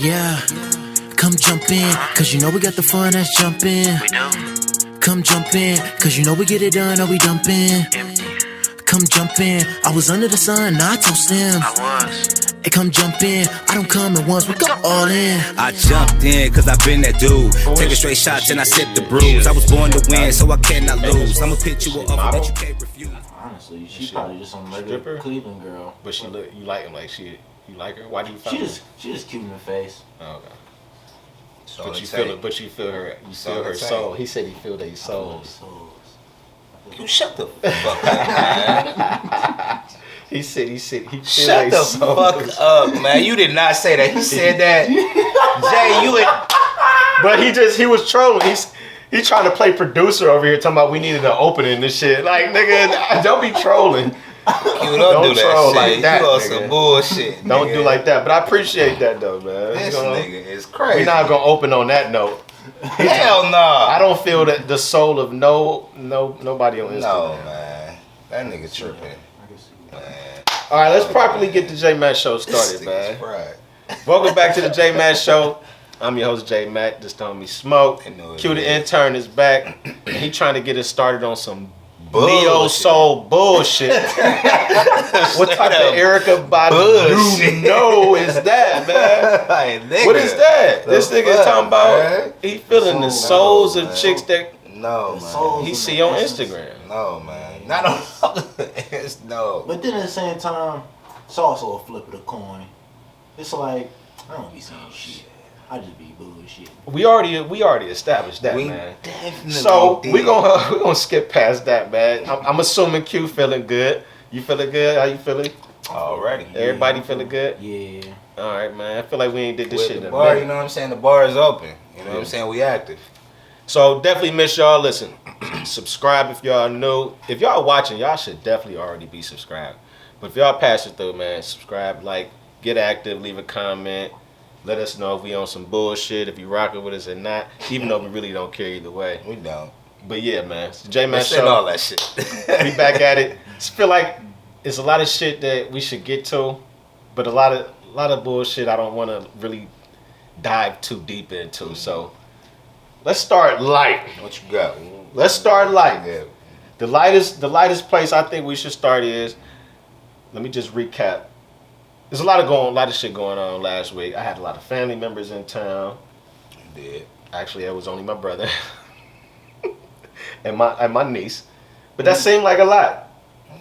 Yeah, come jump in, cause you know we got the fun, let's jump in. We do. Come jump in, cause you know we get it done, or we dumping. Come jump in, I was under the sun, now I toast them. I was. Hey, come jump in, I don't come at once, we go all in. I jumped in cause I been that dude. Taking straight shots and I sip the brews. I was born to win, so I cannot lose. I'ma pitch you an offer that you can't refuse. Honestly, she probably just some regular Cleveland girl. But she look, you like him like she, you like her? Why do you find She just cute in the face. Oh, okay. So But you feel it. But you feel her. You feel her soul. He said he feel their souls. You shut the fuck up, man. He said he feel Shut the fuck up, man. You did not say that. He said that. Jay, you But he was trolling. He trying to play producer over here, talking about we needed an opening and shit. Like, nigga, don't be trolling. You don't do troll that shit. like that, You on nigga. some bullshit. Don't nigga. do like that. But I appreciate that though, man. This nigga is crazy. We're not gonna open on that note. Hell no. I don't feel that the soul of nobody on Instagram. No, man. That nigga tripping. Man. All right, let's properly get the J Matt show started, man. Welcome back to the J Matt show. I'm your host J Matt. This don't me smoke. Q the intern is back. And he trying to get us started on some neo soul bullshit. What type of Erica Badu know is that, man? Like, What is that? This nigga is talking about he feeling the souls of chicks that No, man. he see on Instagram. No, man. Not on. It's no. But then at the same time, it's also a flip of the coin. It's like I don't be saying shit. I just be bullshit. We already established that, We man. definitely So did. we're gonna skip past that, man. I'm assuming Q feeling good. You feeling good? How you feeling? Already. Everybody feeling good? Yeah. All right, man. I feel like we ain't did this With shit in the a bar, you minute. know what I'm saying? The bar is open. You know what I'm saying? We active. So definitely miss y'all. Listen, subscribe if y'all new. If y'all watching, y'all should definitely already be subscribed. But if y'all pass it through, man, subscribe, like, get active, leave a comment. Let us know if we on some bullshit, if you rocking with us or not. Even though we really don't care either way. We don't. But yeah, man, it's the J Man Let's send show. all that shit. We back at it. I feel like it's a lot of shit that we should get to, but a lot of bullshit I don't want to really dive too deep into. So let's start light. What you got? Let's start light. Yeah. The lightest place I think we should start is. Let me just recap. There's a lot of shit going on last week. I had a lot of family members in town. You did. Actually, it was only my brother and my niece, but that seemed like a lot.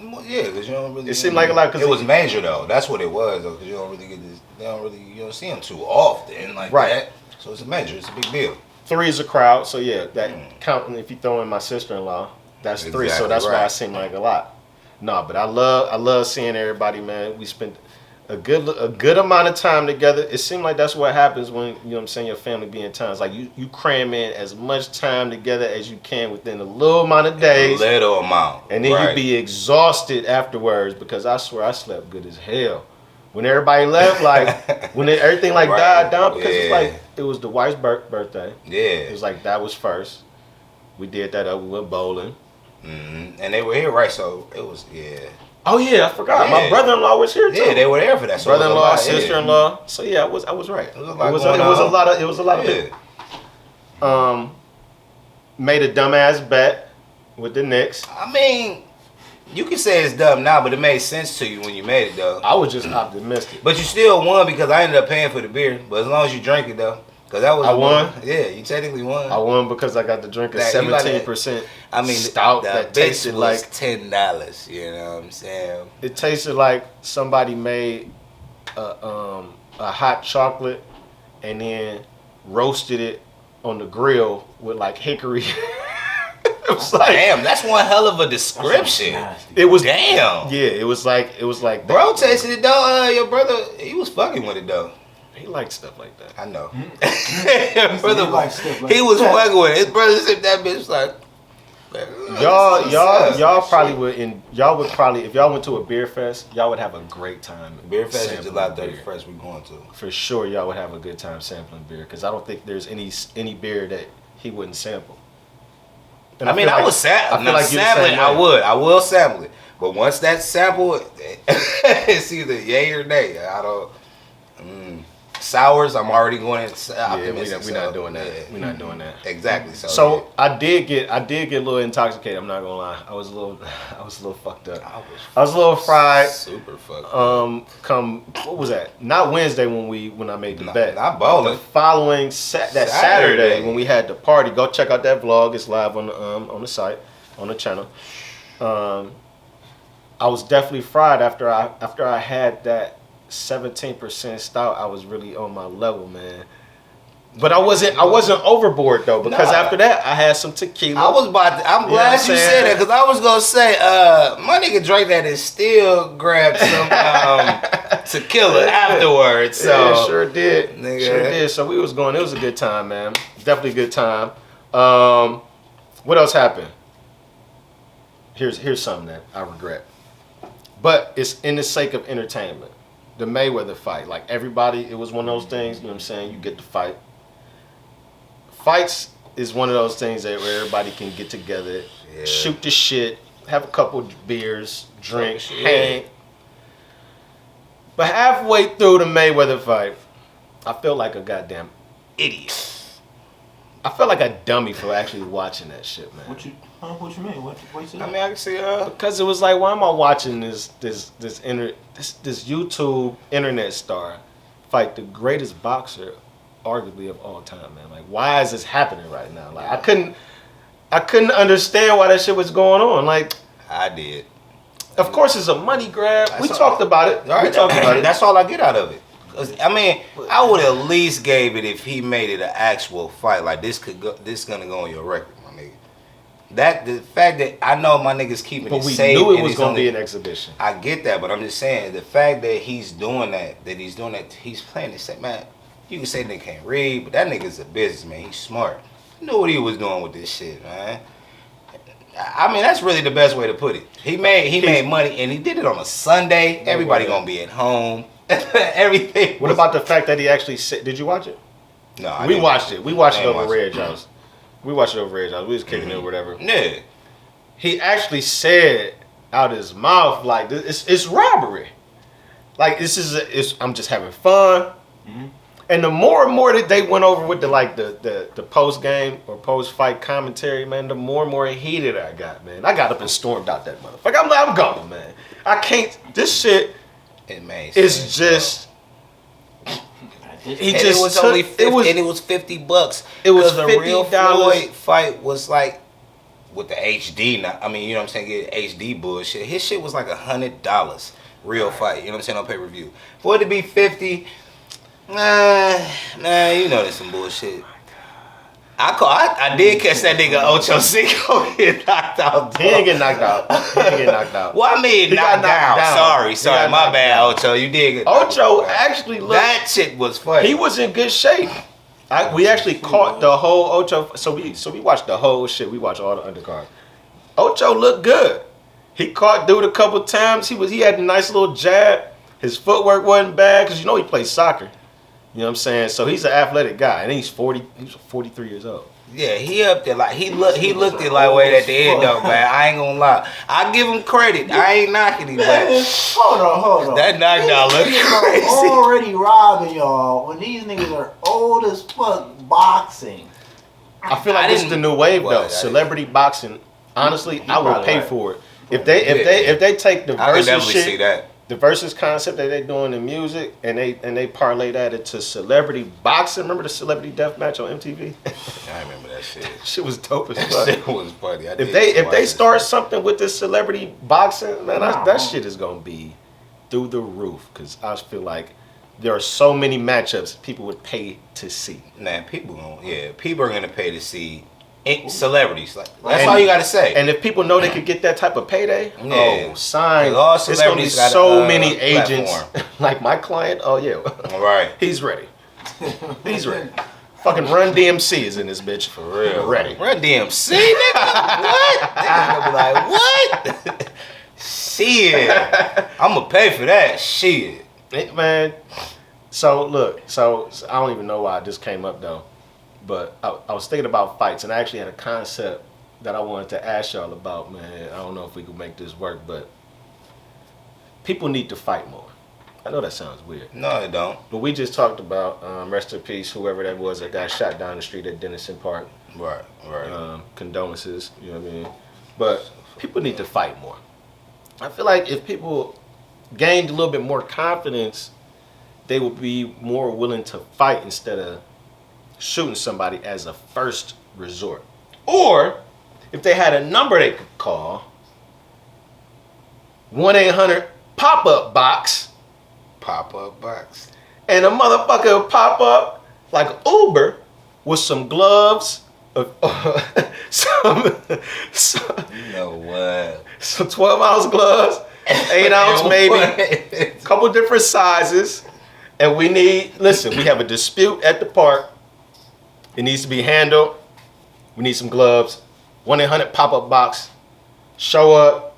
Well, yeah, because you don't really. It seemed like a lot because it was major though. That's what it was though, because you don't really get this. You don't see them too often like Right. that. So it's a major. It's a big deal. 3 is a crowd, so yeah, that counting if you throw in my sister-in-law, that's 3. So Exactly that's why right. it seemed like a lot. No, but I love seeing everybody, man. We spent a good amount of time together. It seemed like that's what happens when, you know what I'm saying, your family be in town. It's like you cram in as much time together as you can within a little amount of days. A little amount. And then right. you be exhausted afterwards, because I swear I slept good as hell. When everybody left, like when everything like Right. died down, because it's Yeah. like it was the wife's birthday. Yeah. It was like that was first. We did that up. We went bowling. Mm-hmm. And they were here, right? So it was, yeah. Oh yeah, I forgot. Yeah. My brother-in-law was here too. Yeah, they were there for that. So it was a Brother-in-law, lot, sister-in-law. So yeah, I was right. It was a It lot was going on. a lot of Yeah. people. Made a dumbass bet with the Knicks. I mean, you can say it's dumb now, but it made sense to you when you made it, though. I was just optimistic. But you still won because I ended up paying for the beer. But as long as you drank it, though. Because that was I won? Yeah, you technically won. I won because I got to drink a That- you got 17%. I mean, stout the that bitch tasted was like $10. You know what I'm saying? it tasted like somebody made a hot chocolate and then roasted it on the grill with like hickory. It was like, Damn, that's one hell of a description. it was Damn. Yeah, it was like that. Bro tasted it though. Your brother, he was fucking with it though. He liked stuff like that. I know. Hmm? Your brother, He likes stuff like he was that. fucking with it. His brother said that bitch like. Y'all probably would. Y'all would probably, if y'all went to a beer fest, y'all would have a great time. Beer Fest is sampling July beer. 31st. We going to. For sure, y'all would have a good time sampling beer, because I don't think there's any beer that he wouldn't sample. And I mean, feel I like- would sample. I feel like you're the sampling. same I way. would. I will sample it. But once that sample, it's either yay or nay. I don't. sours, I'm already going optimistic. Yeah, we're not doing that. Yeah. We're not doing that. Exactly. So I did get a little intoxicated. I'm not gonna lie. I was a little fucked up. I was a little fried. Super fucked up. What was that? Not Wednesday when I made the bet. Not bowling. The following Saturday when we had the party. Go check out that vlog. It's live on the site, on the channel. I was definitely fried after I had that 17% stout. I was really on my level, man. But I wasn't overboard though, because after that I had some tequila. I'm glad you said that, because I was gonna say, my nigga drank that and still grabbed some tequila afterwards. So yeah, sure did. Nigga. Sure did. So we was going. It was a good time, man. Definitely a good time. What else happened? Here's something that I regret. But it's in the sake of entertainment. The Mayweather fight. Like everybody, it was one of those things, you know what I'm saying? You get to fight. Fights is one of those things where everybody can get together, shoot the shit, have a couple beers, drink, hang. But halfway through the Mayweather fight, I feel like a goddamn idiot. I felt like a dummy for actually watching that shit, man. What you mean? What you say? I mean, I can see because it was like, why am I watching this YouTube internet star fight the greatest boxer, arguably of all time, man? Like, why is this happening right now? Like, I couldn't understand why that shit was going on. Like, I did. Of course, it's a money grab. We talked about it. Right. We talked about it. That's all I get out of it. I mean, I would at least gave it if he made it an actual fight. Like, this gonna go on your record, my nigga. The fact that I know my niggas keeping it safe. But we knew it was gonna be an exhibition. I get that, but I'm just saying the fact that he's doing that, he's playing this. Man, you can say nigga can't read, but that nigga's a businessman. He's smart. He knew what he was doing with this shit, man. I mean, that's really the best way to put it. He made money, and he did it on a Sunday. Everybody gonna be at home. Everything. What about the fact that he actually said? Did you watch it? No, we watched it. We watched it over Red House. We watched it over Red House. We was kicking it or whatever. Yeah. He actually said out his mouth like, "It's robbery." Like I'm just having fun. Mm-hmm. And the more and more that they went over with the post game or post fight commentary, man, the more and more heated I got, man. I got up and stormed out that motherfucker. I'm gone, man. I can't. This shit. It's just. It was only $50. It was $50. It was $50. The real Floyd fight was like with the HD. I mean, you know what I'm saying? Get HD bullshit. His shit was like $100. Real fight. You know what I'm saying? On pay-per-view. For it to be $50, nah, you know there's some bullshit. I did catch that nigga Ocho Cinco get knocked out. He didn't get knocked out. Well, I mean, knocked down. Sorry, my bad, Ocho. You did get knocked Ocho down. actually looked. That shit was funny. He was in good shape. We actually caught the whole Ocho. So we watched the whole shit. We watched all the undercard. Ocho looked good. He caught dude a couple times. He had a nice little jab. His footwork wasn't bad because he plays soccer. You know what I'm saying? So he's an athletic guy, and he's 43 years old. Yeah, he up there like he looked it like way at the end though, man. I ain't gonna lie. I give him credit. I ain't knocking him, but hold on. That knockdown look crazy. Already robbing y'all when these niggas are old as fuck boxing. I feel like this is the new wave though. Celebrity boxing. Honestly, I would pay for it. If they take the versus shit. See that. The versus concept that they doing in music, and they parlay that into celebrity boxing. Remember the celebrity death match on MTV? I remember that shit. Shit was dope as fuck. That shit was funny. If they start something with this celebrity boxing, man, that shit is gonna be through the roof. Cause I feel like there are so many matchups people would pay to see. Man, people are gonna pay to see celebrities. Like that's all you gotta say. And if people know they could get that type of payday, sign. All it's gonna be celebrities so many agents. Platform. Like my client, All right. he's ready. He's ready. Fucking Run DMC is in this bitch. For real. Ready. Run DMC, nigga? What? Niggas gonna be like, what? Shit. I'm gonna pay for that. Shit. Man. So look, so I don't even know why this came up though. But I was thinking about fights, and I actually had a concept that I wanted to ask y'all about, man. I don't know if we could make this work, but people need to fight more. I know that sounds weird. No, it don't. But we just talked about, rest in peace, whoever that was that got shot down the street at Dennison Park. Right. Condolences, you know what I mean? But people need to fight more. I feel like if people gained a little bit more confidence, they would be more willing to fight instead of shooting somebody as a first resort. Or if they had a number they could call, 1-800 pop-up box. Pop-up box. And a motherfucker will pop up like Uber with some gloves, some You know what? some 12-ounce gloves, 8-ounce maybe, couple different sizes. And we have a dispute at the park. It needs to be handled. We need some gloves. 1-800 pop-up box. Show up.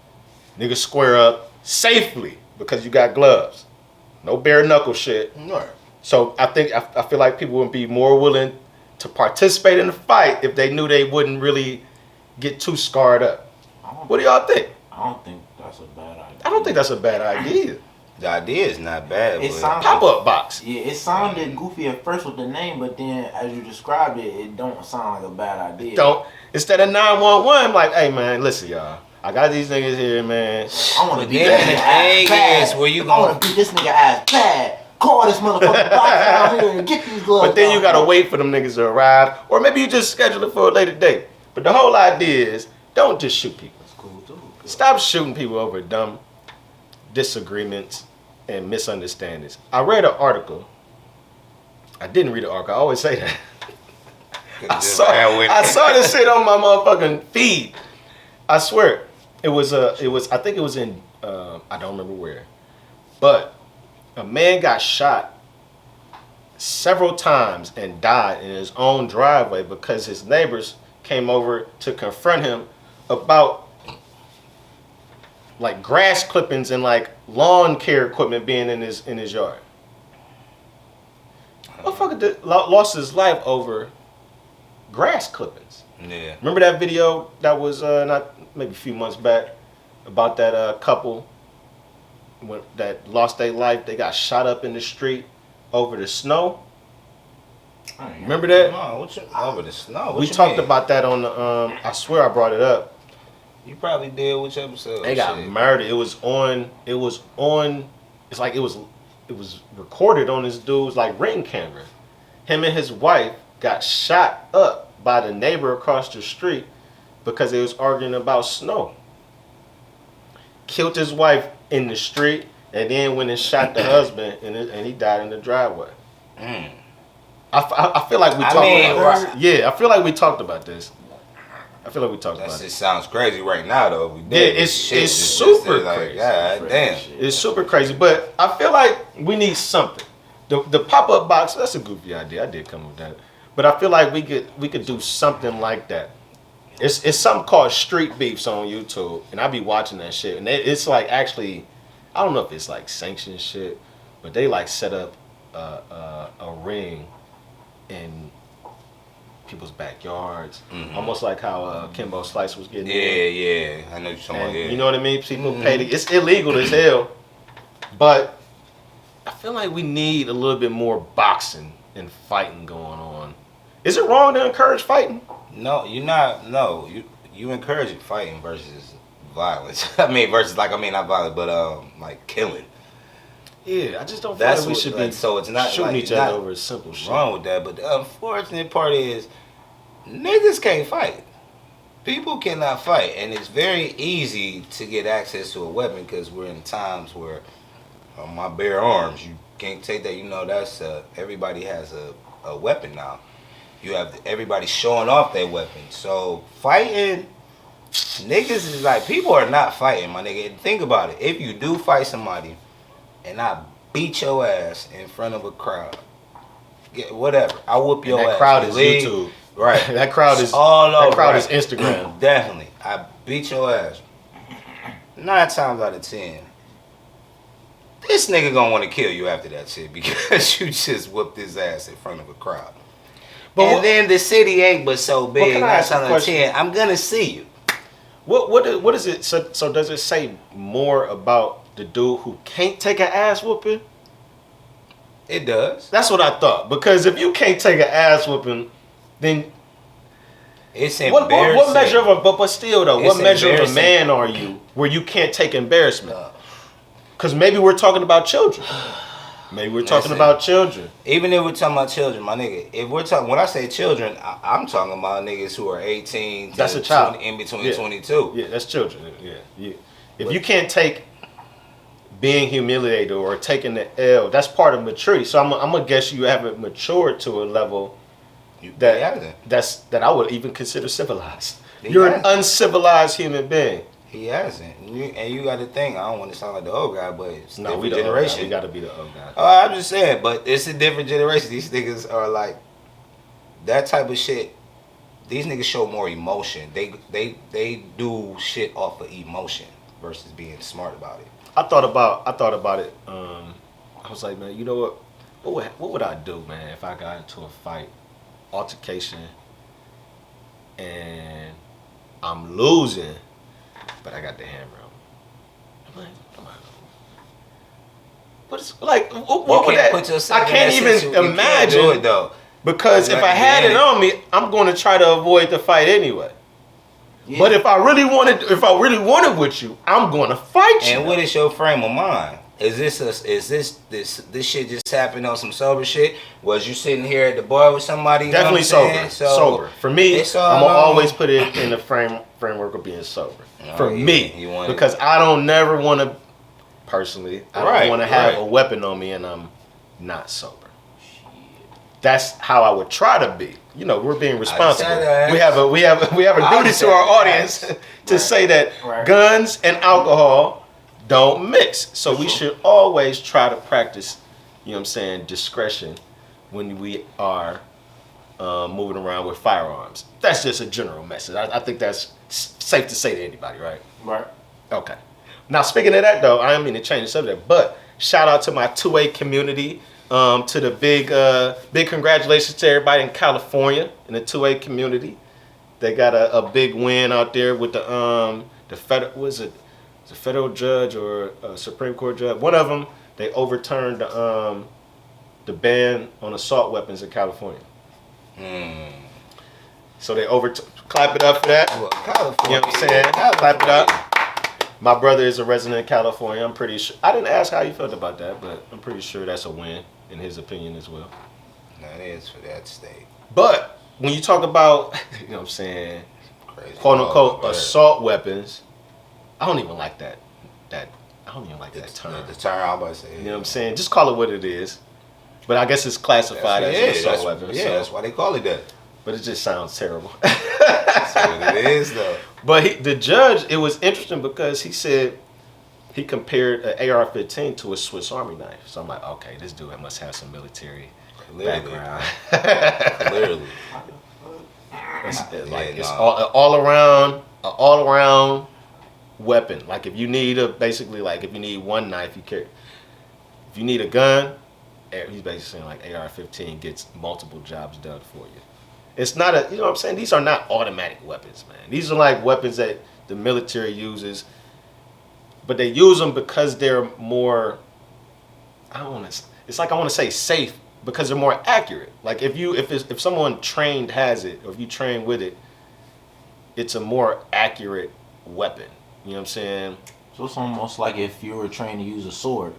Niggas square up safely because you got gloves. No bare knuckle shit. Right. So I feel like people would be more willing to participate in the fight if they knew they wouldn't really get too scarred up. What do y'all think? I don't think that's a bad idea. I don't think that's a bad idea. The idea is not bad. It but sounds Pop-up box. Yeah, it sounded goofy at first with the name, but then as you described it, it don't sound like a bad idea. Don't. Instead of 911, I'm like, hey man, listen y'all. I got these niggas here, man. I want to beat then this the nigga thing ass is, bad. where you I gonna- want to beat this nigga ass bad. Call this motherfucking box down here and get these gloves. But then you down gotta here. wait for them niggas to arrive. Or maybe you just schedule it for a later date. But the whole idea is, don't just shoot people. That's cool too. Stop shooting people over dumb disagreements and misunderstandings. I read an article. I didn't read an article. I always say that. I saw this shit on my motherfucking feed. I swear. I think it was in, I don't remember where. But a man got shot several times and died in his own driveway because his neighbors came over to confront him about like grass clippings and like lawn care equipment being in his yard. Motherfucker lost his life over grass clippings. Yeah. Remember that video that was not maybe a few months back about that couple that lost their life? They got shot up in the street over the snow. Remember that? No, what you over the snow? What We you talked mean? about that on the. I swear I brought it up. You probably did. Which episode? They got Shit. murdered. It was on. It's like it was recorded on this dude's like ring camera. Him and his wife got shot up by the neighbor across the street because they was arguing about snow. Killed his wife in the street and then went and shot the husband and he died in the driveway. Mm. I feel like we talked about this. Yeah, I feel like we talked about this. That shit sounds crazy right now, though. We Yeah, did. it's Shit super like, crazy. God damn. It's super crazy, but I feel like we need something. The pop-up box, that's a goofy idea. I did come up with that. But I feel like we could do something like that. It's something called Street Beefs on YouTube, and I be watching that shit. And it's like actually, I don't know if it's like sanctioned shit, but they like set up a ring in people's backyards, almost like how Kimbo Slice was getting. Yeah. I know you're talking about. Yeah. You know what I mean? People pay it's illegal as hell, but I feel like we need a little bit more boxing and fighting going on. Is it wrong to encourage fighting? No, you're not. No, you encourage fighting versus violence. Not violence, but like killing. Yeah, I just don't feel That's like we what, should like, be so it's not shooting like, each you're other not over simple shit. wrong with that, but the unfortunate part is niggas can't fight. People cannot fight, and it's very easy to get access to a weapon because we're in times where my bare arms, you can't take that. You know, that's everybody has a weapon now. You have everybody showing off their weapon. So fighting, niggas is like, people are not fighting, my nigga. And think about it. If you do fight somebody and I beat your ass in front of a crowd, whatever, I whoop your ass. That crowd is League, YouTube. right? That crowd is all over. That crowd right? is Instagram. Definitely, I beat your ass. 9 times out of 10, this nigga gonna want to kill you after that shit because you just whooped his ass in front of a crowd. And then the city ain't but so big. can I 9 ask a times out of question? 10, I'm gonna see you. What is it? So does it say more about the dude who can't take an ass whooping, It does. That's what I thought. Because if you can't take an ass whooping, then it's embarrassing. What measure of but still though, what measure of a man are you where you can't take embarrassment? Because maybe we're talking about children. Maybe we're talking about children. Even if we're talking about children, my nigga, if we're talking, when I say children, I'm talking about niggas who are 18 to that's a child. In between 22. Yeah, that's children. Yeah. If you can't take being humiliated or taking the L, that's part of maturity. So I'm gonna guess you haven't matured to a level that I would even consider civilized. You're an uncivilized human being. He hasn't. And you got to think, I don't want to sound like the old guy, but it's no, different generation. We got to be the old guy. I'm just saying, but it's a different generation. These niggas are like, that type of shit, these niggas show more emotion. They do shit off of emotion versus being smart about it. I thought about it. I was like, man, you know what would I do, man, if I got into a fight, altercation, and I'm losing, but I got the hammer on me. I'm like, come on. But it's like, what would that? I can't even imagine do it though. Because if I had it on me, I'm going to try to avoid the fight anyway. Yeah. But if I really wanted with you, I'm going to fight you. And what is your frame of mind? Is this shit just happened on some sober shit? Was you sitting here at the bar with somebody? Definitely sober. Sober. For me, I'm gonna always put it in the framework of being sober. For me, because I don't never want to. Personally, I don't want to have a weapon on me and I'm not sober. That's how I would try to be. You know, we're being responsible. We have a duty to our audience to say that guns and alcohol don't mix. So we should always try to practice, you know what I'm saying, discretion when we are moving around with firearms. That's just a general message. I think that's safe to say to anybody, right? Right. Okay. Now, speaking of that, though, I don't mean to change the subject, but shout out to my 2A community, to the big congratulations to everybody in California in the 2A community. They got a big win out there with the federal judge or a Supreme Court judge. One of them, they overturned the ban on assault weapons in California. So they clap it up for that. Well, California, you know what I'm saying? Clap it up. My brother is a resident of California. I'm pretty sure. I didn't ask how you felt about that, but I'm pretty sure that's a win in his opinion as well. That is for that state. But when you talk about, you know what I'm saying, quote unquote assault weapons, I don't even like that. I don't even like that term. The term I'm about to say. You know what I'm saying? Just call it what it is. But I guess it's classified as an assault weapon. Yeah, that's why they call it that. But it just sounds terrible. That's what it is, though. But the judge, it was interesting because he said he compared an AR-15 to a Swiss Army knife. So I'm like, okay, this dude must have some military background. Literally. It's all around weapon. Like if you need if you need one knife, you carry. If you need a gun, he's basically saying like AR-15 gets multiple jobs done for you. It's not you know what I'm saying? These are not automatic weapons, man. These are like weapons that the military uses, but they use them because they're more, I want to say safe because they're more accurate. Like if someone trained has it, or if you train with it, it's a more accurate weapon. You know what I'm saying? So it's almost like if you were trained to use a sword.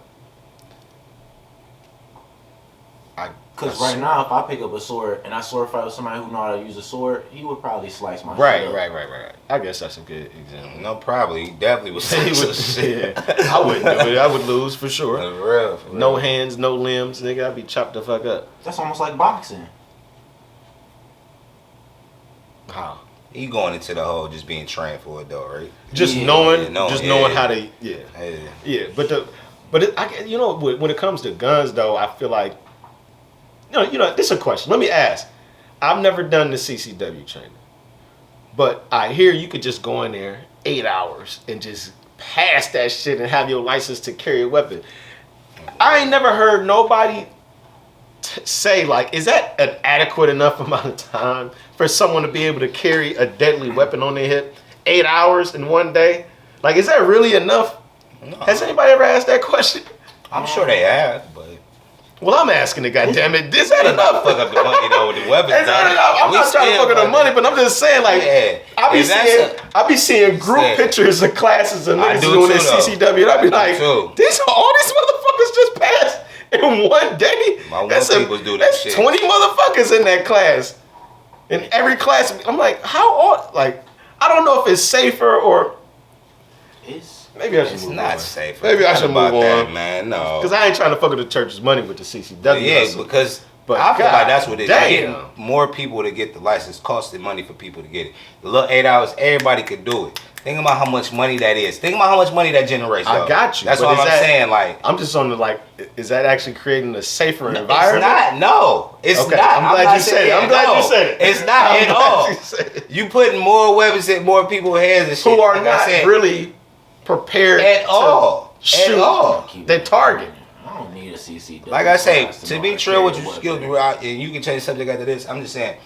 Because right now, if I pick up a sword and I sword fight with somebody who know how to use a sword, he would probably slice my shit up. Right. I guess that's a good example. No, probably. He definitely would slice yeah. I wouldn't do it. I would lose for sure. For real. No hands, no limbs. Nigga, I'd be chopped the fuck up. That's almost like boxing. How? You going into the whole just being trained for it though, right? Just knowing how to, yeah. But when it comes to guns though, I feel like, you know, this is a question. Let me ask. I've never done the CCW training, but I hear you could just go in there 8 hours and just pass that shit and have your license to carry a weapon. I ain't never heard nobody say like, is that an adequate enough amount of time for someone to be able to carry a deadly weapon on their hip? 8 hours in one day? Like, is that really enough? No. Has anybody ever asked that question? I'm sure they have, but Well, I'm asking the goddamn it. Is that enough? Fuck up the money though with the weapons. Is that enough? I'm not trying to fuck up the money, but I'm just saying, like, I be seeing group pictures of classes of niggas doing this CCW, and I be like, all these motherfuckers just passed in one day. That's 20 motherfuckers in that class. In every class, I'm like, like, I don't know if it's safer or maybe I should move on. It's not safer. Maybe I should move on, that, man. No, because I ain't trying to fuck with the church's money with the CCW. Yeah, because I feel like that's what it is. Getting more people to get the license costing money for people to get it. The little 8 hours, everybody could do it. Think about how much money that is. Think about how much money that generates. I got you. That's what I'm saying. Like, I'm just on the like, is that actually creating a safer environment? It's not. No, it's not. I'm glad you said it. I'm glad you said it. It's not at all. You putting more weapons in more people's hands and shit. Who are not really prepared at all. Shoot at all. The target. I don't need a CCW. Like I say, to be true with your skills, and you can change the subject after this. I'm just saying,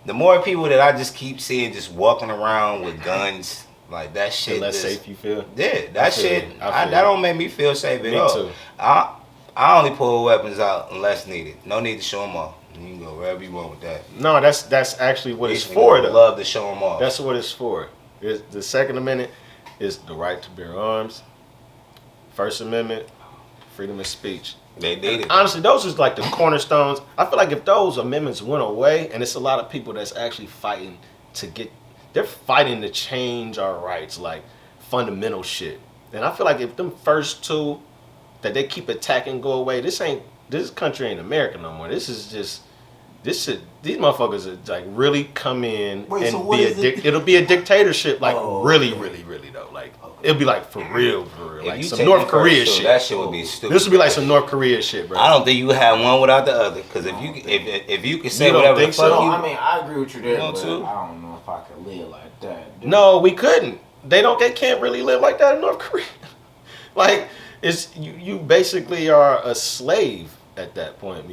the more people that I just keep seeing just walking around with guns. Like that shit. The less safe you feel? Yeah, that shit. That don't make me feel safe at all. Me too. I only pull weapons out unless needed. No need to show them off. You can go wherever you want with that. No, that's actually what it's for. Though. Love to show them off. That's what it's for. The Second Amendment is the right to bear arms. First Amendment, freedom of speech. They did it. Honestly, those is like the cornerstones. I feel like if those amendments went away, and it's a lot of people that's actually fighting to get. They're fighting to change our rights, like fundamental shit. And I feel like if them first two that they keep attacking go away, this country ain't America no more. This is just these motherfuckers are like really come in and it'll be a dictatorship, like really though. Like it'll be like for real. Like some North Korea shit. That shit would be stupid. This would be like some North Korea shit, bro. I don't think you have one without the other. Because if you can say whatever the fuck I mean, I agree with you there, but I don't know if I could live like that. No, we couldn't. They can't really live like that in North Korea. Like it's you basically are a slave at that point. I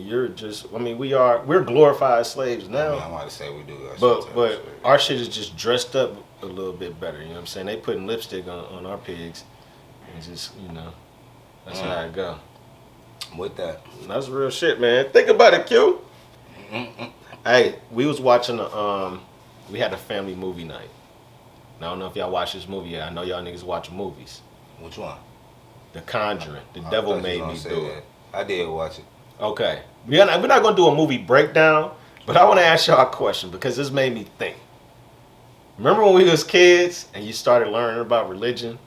mean, we're glorified slaves now. I might say we do. But our shit is just dressed up a little bit better. You know what I'm saying? They putting lipstick on our pigs, and just that's how it go. With that, that's real shit, man. Think about it, Q. Hey, we was watching we had a family movie night. Now, I don't know if y'all watch this movie yet. I know y'all niggas watch movies. Which one? The Conjuring. The Devil Made Me Do It. I did watch it. Okay. We're not going to do a movie breakdown, but I want to ask y'all a question because this made me think. Remember when we was kids and you started learning about religion?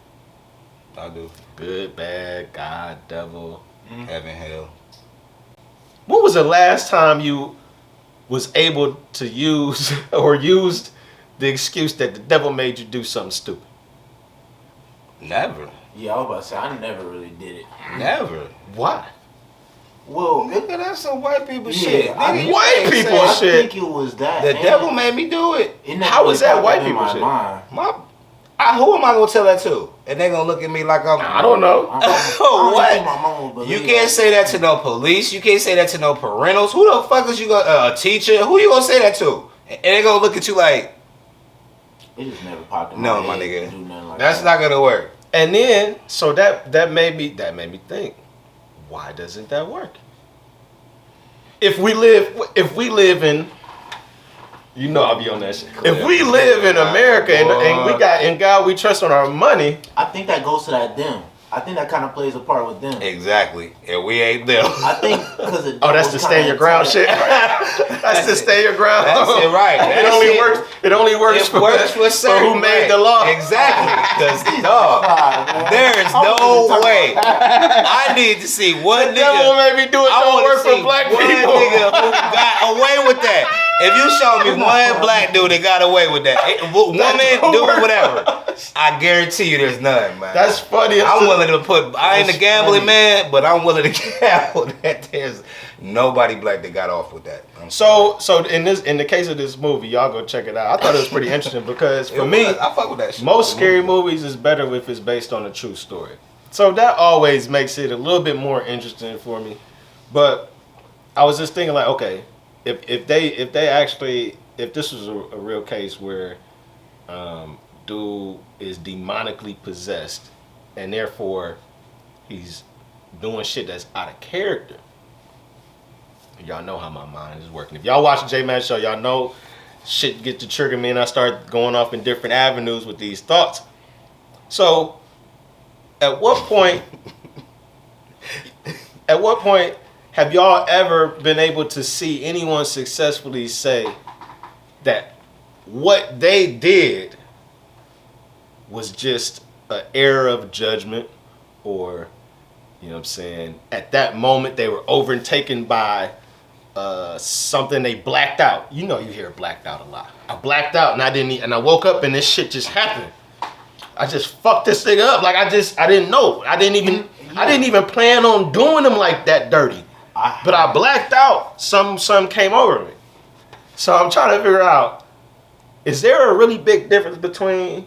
I do. Good, bad, God, devil. Heaven, hell. When was the last time you was able to use or used the excuse that the devil made you do something stupid? Never. Yeah, I was about to say, I never really did it. Never. Why? Well, look at that, some white people shit. White people shit. I think it was that. The devil made me do it. How is that white people shit? Who am I gonna tell that to? And they gonna look at me like I don't know. What? You can't say that to no police. You can't say that to no parentals. Who the fuck is you gonna a teacher? Who you gonna say that to? And they gonna look at you like. It just never popped in my nigga. That's not gonna work. And then, so that made me think, why doesn't that work? If we live in, I'll be on that shit. If we live in America and we got in God we trust on our money, I think that goes to that them. I think that kind of plays a part with them. Exactly. And we ain't them. I think because that's the stand your ground shit. That's the stand your ground. That's it, right. It only works for who made the law. Exactly. Because there is no way. I need to see one nigga. The devil made me do it. Don't work for black people. One nigga who got away with that. If you show me one black dude that got away with that, woman, dude, whatever, I guarantee you there's none, man. That's funny. I'm willing to put. I ain't a gambling man, but I'm willing to gamble that there's nobody black that got off with that. So in the case of this movie, y'all go check it out. I thought it was pretty interesting because for me, I fuck with that shit. Most scary movies is better if it's based on a true story. So that always makes it a little bit more interesting for me. But I was just thinking like, okay. If this was a real case where dude is demonically possessed and therefore he's doing shit that's out of character, Y'all know how my mind is working. If y'all watch the J Man Show, y'all know shit get to trigger me and I start going off in different avenues with these thoughts. So, at what point have y'all ever been able to see anyone successfully say that what they did was just an error of judgment, or, you know what I'm saying, at that moment they were overtaken by something, they blacked out. You know, you hear blacked out a lot. I blacked out and I woke up and this shit just happened. I just fucked this thing up. Like I didn't know. I didn't even plan on doing them like that dirty. But I blacked out. Some came over me. So I'm trying to figure out, is there a really big difference between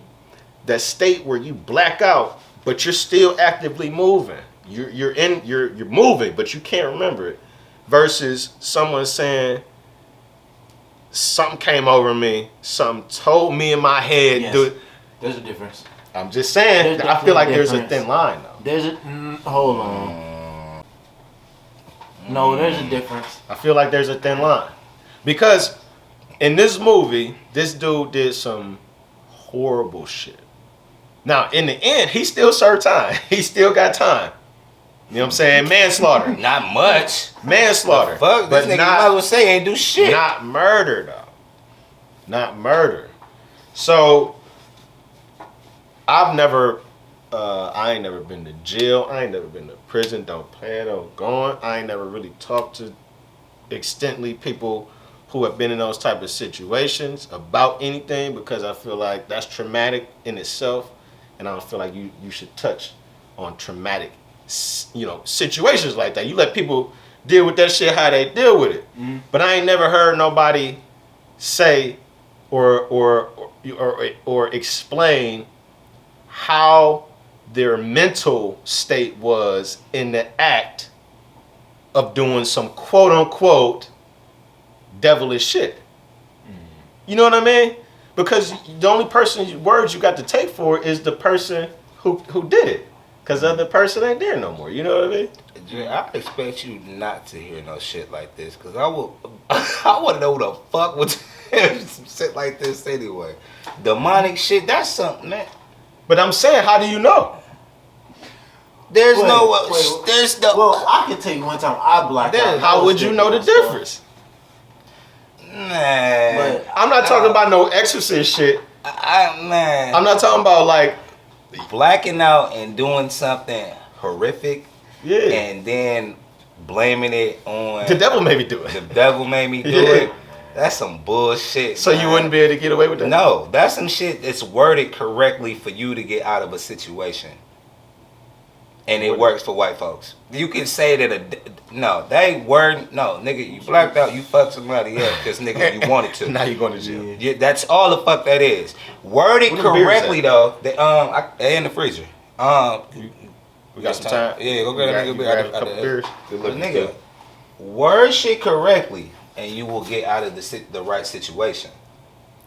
that state where you black out but you're still actively moving? You're moving, but you can't remember it, versus someone saying something came over me, something told me in my head. Yes, there's a difference. I'm just saying, I feel like there's a thin line though. Hold on. No, there's a difference. I feel like there's a thin line. Because in this movie, this dude did some horrible shit. Now, in the end, he still served time. He still got time. You know what I'm saying? Manslaughter. Not much. Manslaughter. Fuck, but this nigga not, might as well say ain't do shit. Not murder, though. Not murder. So, I ain't never been to jail. I ain't never been to prison. Don't plan on going. I ain't never really talked to extensively people who have been in those type of situations about anything, because I feel like that's traumatic in itself, and I don't feel like you should touch on traumatic, you know, situations like that. You let people deal with that shit how they deal with it. Mm-hmm. But I ain't never heard nobody say or explain how their mental state was in the act of doing some quote unquote devilish shit. You know what I mean? Because the only person's words you got to take for it is the person who did it. Because the other person ain't there no more. You know what I mean? I expect you not to hear no shit like this, because I want to know who the fuck would some shit like this anyway. Demonic shit, that's something, man. But I'm saying, how do you know? There's no. Well, I can tell you one time I blacked out. How would you know the difference? Man, I'm not talking about no exorcist shit. Man, I'm not talking about like blacking out and doing something horrific. Yeah. And then blaming it on the devil made me do it. The devil made me do it. That's some bullshit. So man, you wouldn't be able to get away with that? No, that's some shit that's worded correctly for you to get out of a situation. And it works for white folks. You can say that no, nigga, you blacked out, you fucked somebody else because nigga you wanted to. Now you going to jail. Yeah, that's all the fuck that is. Worded correctly though. They in the freezer. We got some time. Yeah, go get a couple beers. Nigga, word shit correctly, and you will get out of the right situation.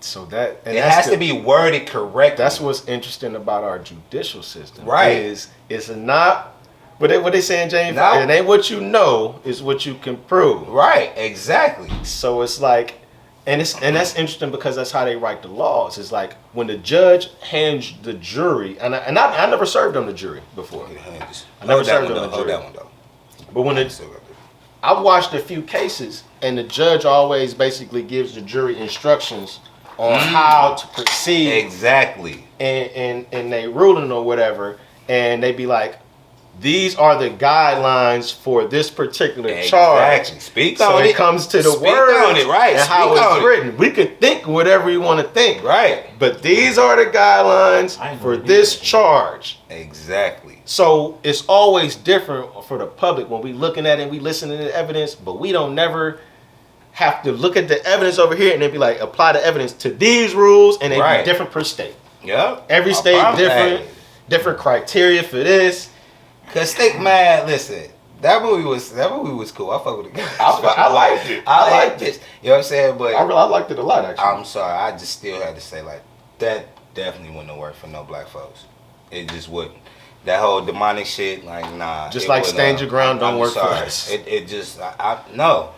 So that it has to be worded correctly. That's what's interesting about our judicial system. Right? It's not what they saying, James. No. It ain't what you know; it's what you can prove. Right? Exactly. So it's like, and that's interesting because that's how they write the laws. It's like when the judge hands the jury, and I never served on the jury before. I never served on the jury. That one though. But when I've watched a few cases, and the judge always basically gives the jury instructions on how to proceed. Exactly. And they ruling or whatever, and they be like, these are the guidelines for this particular charge. Speak so on it. So it comes to the word right. and how it's written. We could think whatever we want to think. Right. But these are the guidelines for this charge. Exactly. So it's always different for the public when we looking at it and we listening to the evidence, but we don't never have to look at the evidence over here and then be like, apply the evidence to these rules, and they be different per state. Yep. Every state different criteria for this. Cause listen, that movie was cool. I fuck with it. I liked it. I liked it. You know what I'm saying? But I liked it a lot, actually. I'm sorry, I just still had to say, like, that definitely wouldn't have worked for no black folks. It just wouldn't. That whole demonic shit, like, nah. Just like stand your ground don't work for us. It just, no.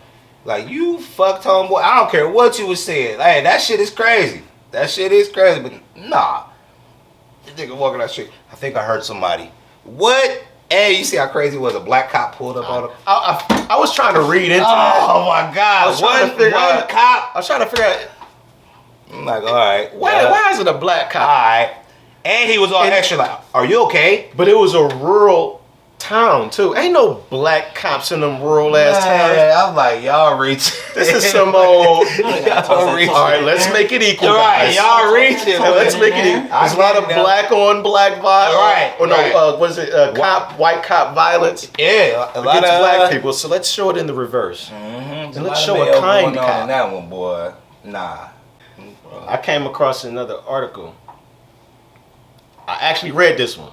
Like, you fucked homeboy. I don't care what you was saying. Hey, that shit is crazy. That shit is crazy. But nah. This nigga walking down the street. I think I heard somebody. What? Hey, you see how crazy it was? A black cop pulled up on him. I was trying to read into that. Oh my God. I was trying to figure out. Cop. I was trying to figure out. I'm like, all right. Why is it a black cop? All right. And he was all extra like, are you okay? But it was a rural town too. Ain't no black cops in them rural ass towns. I'm like, y'all reach. This is some old. Y'all reach. All right, let's make it equal, Right, guys. y'all reaching. Let's make it equal. There's a lot of black on black violence. Right, Or no, right. what is it? White cop violence Yeah, a lot against of black people. So let's show it in the reverse. And let's show a kind cop. on that one, boy. Nah. I came across another article. I actually read this one.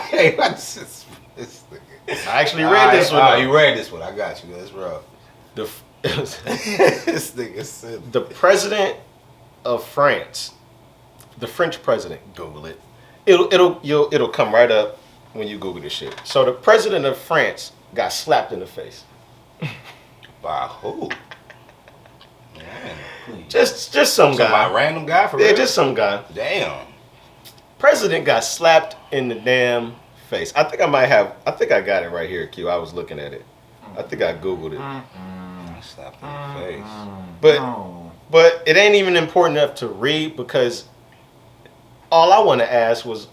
Okay, this nigga. I actually read this one. Oh, you read this one. I got you. That's rough. This nigga said the president of France, the French president. Google it. It'll come right up when you Google this shit. So the president of France got slapped in the face. by who? Man. Just some guy. Some random guy for real? Yeah, just some guy. Damn. President got slapped in the damn face. I think I got it right here, Q. I was looking at it. I think I Googled it. Slapped in the face. But it ain't even important enough to read because all I want to ask was,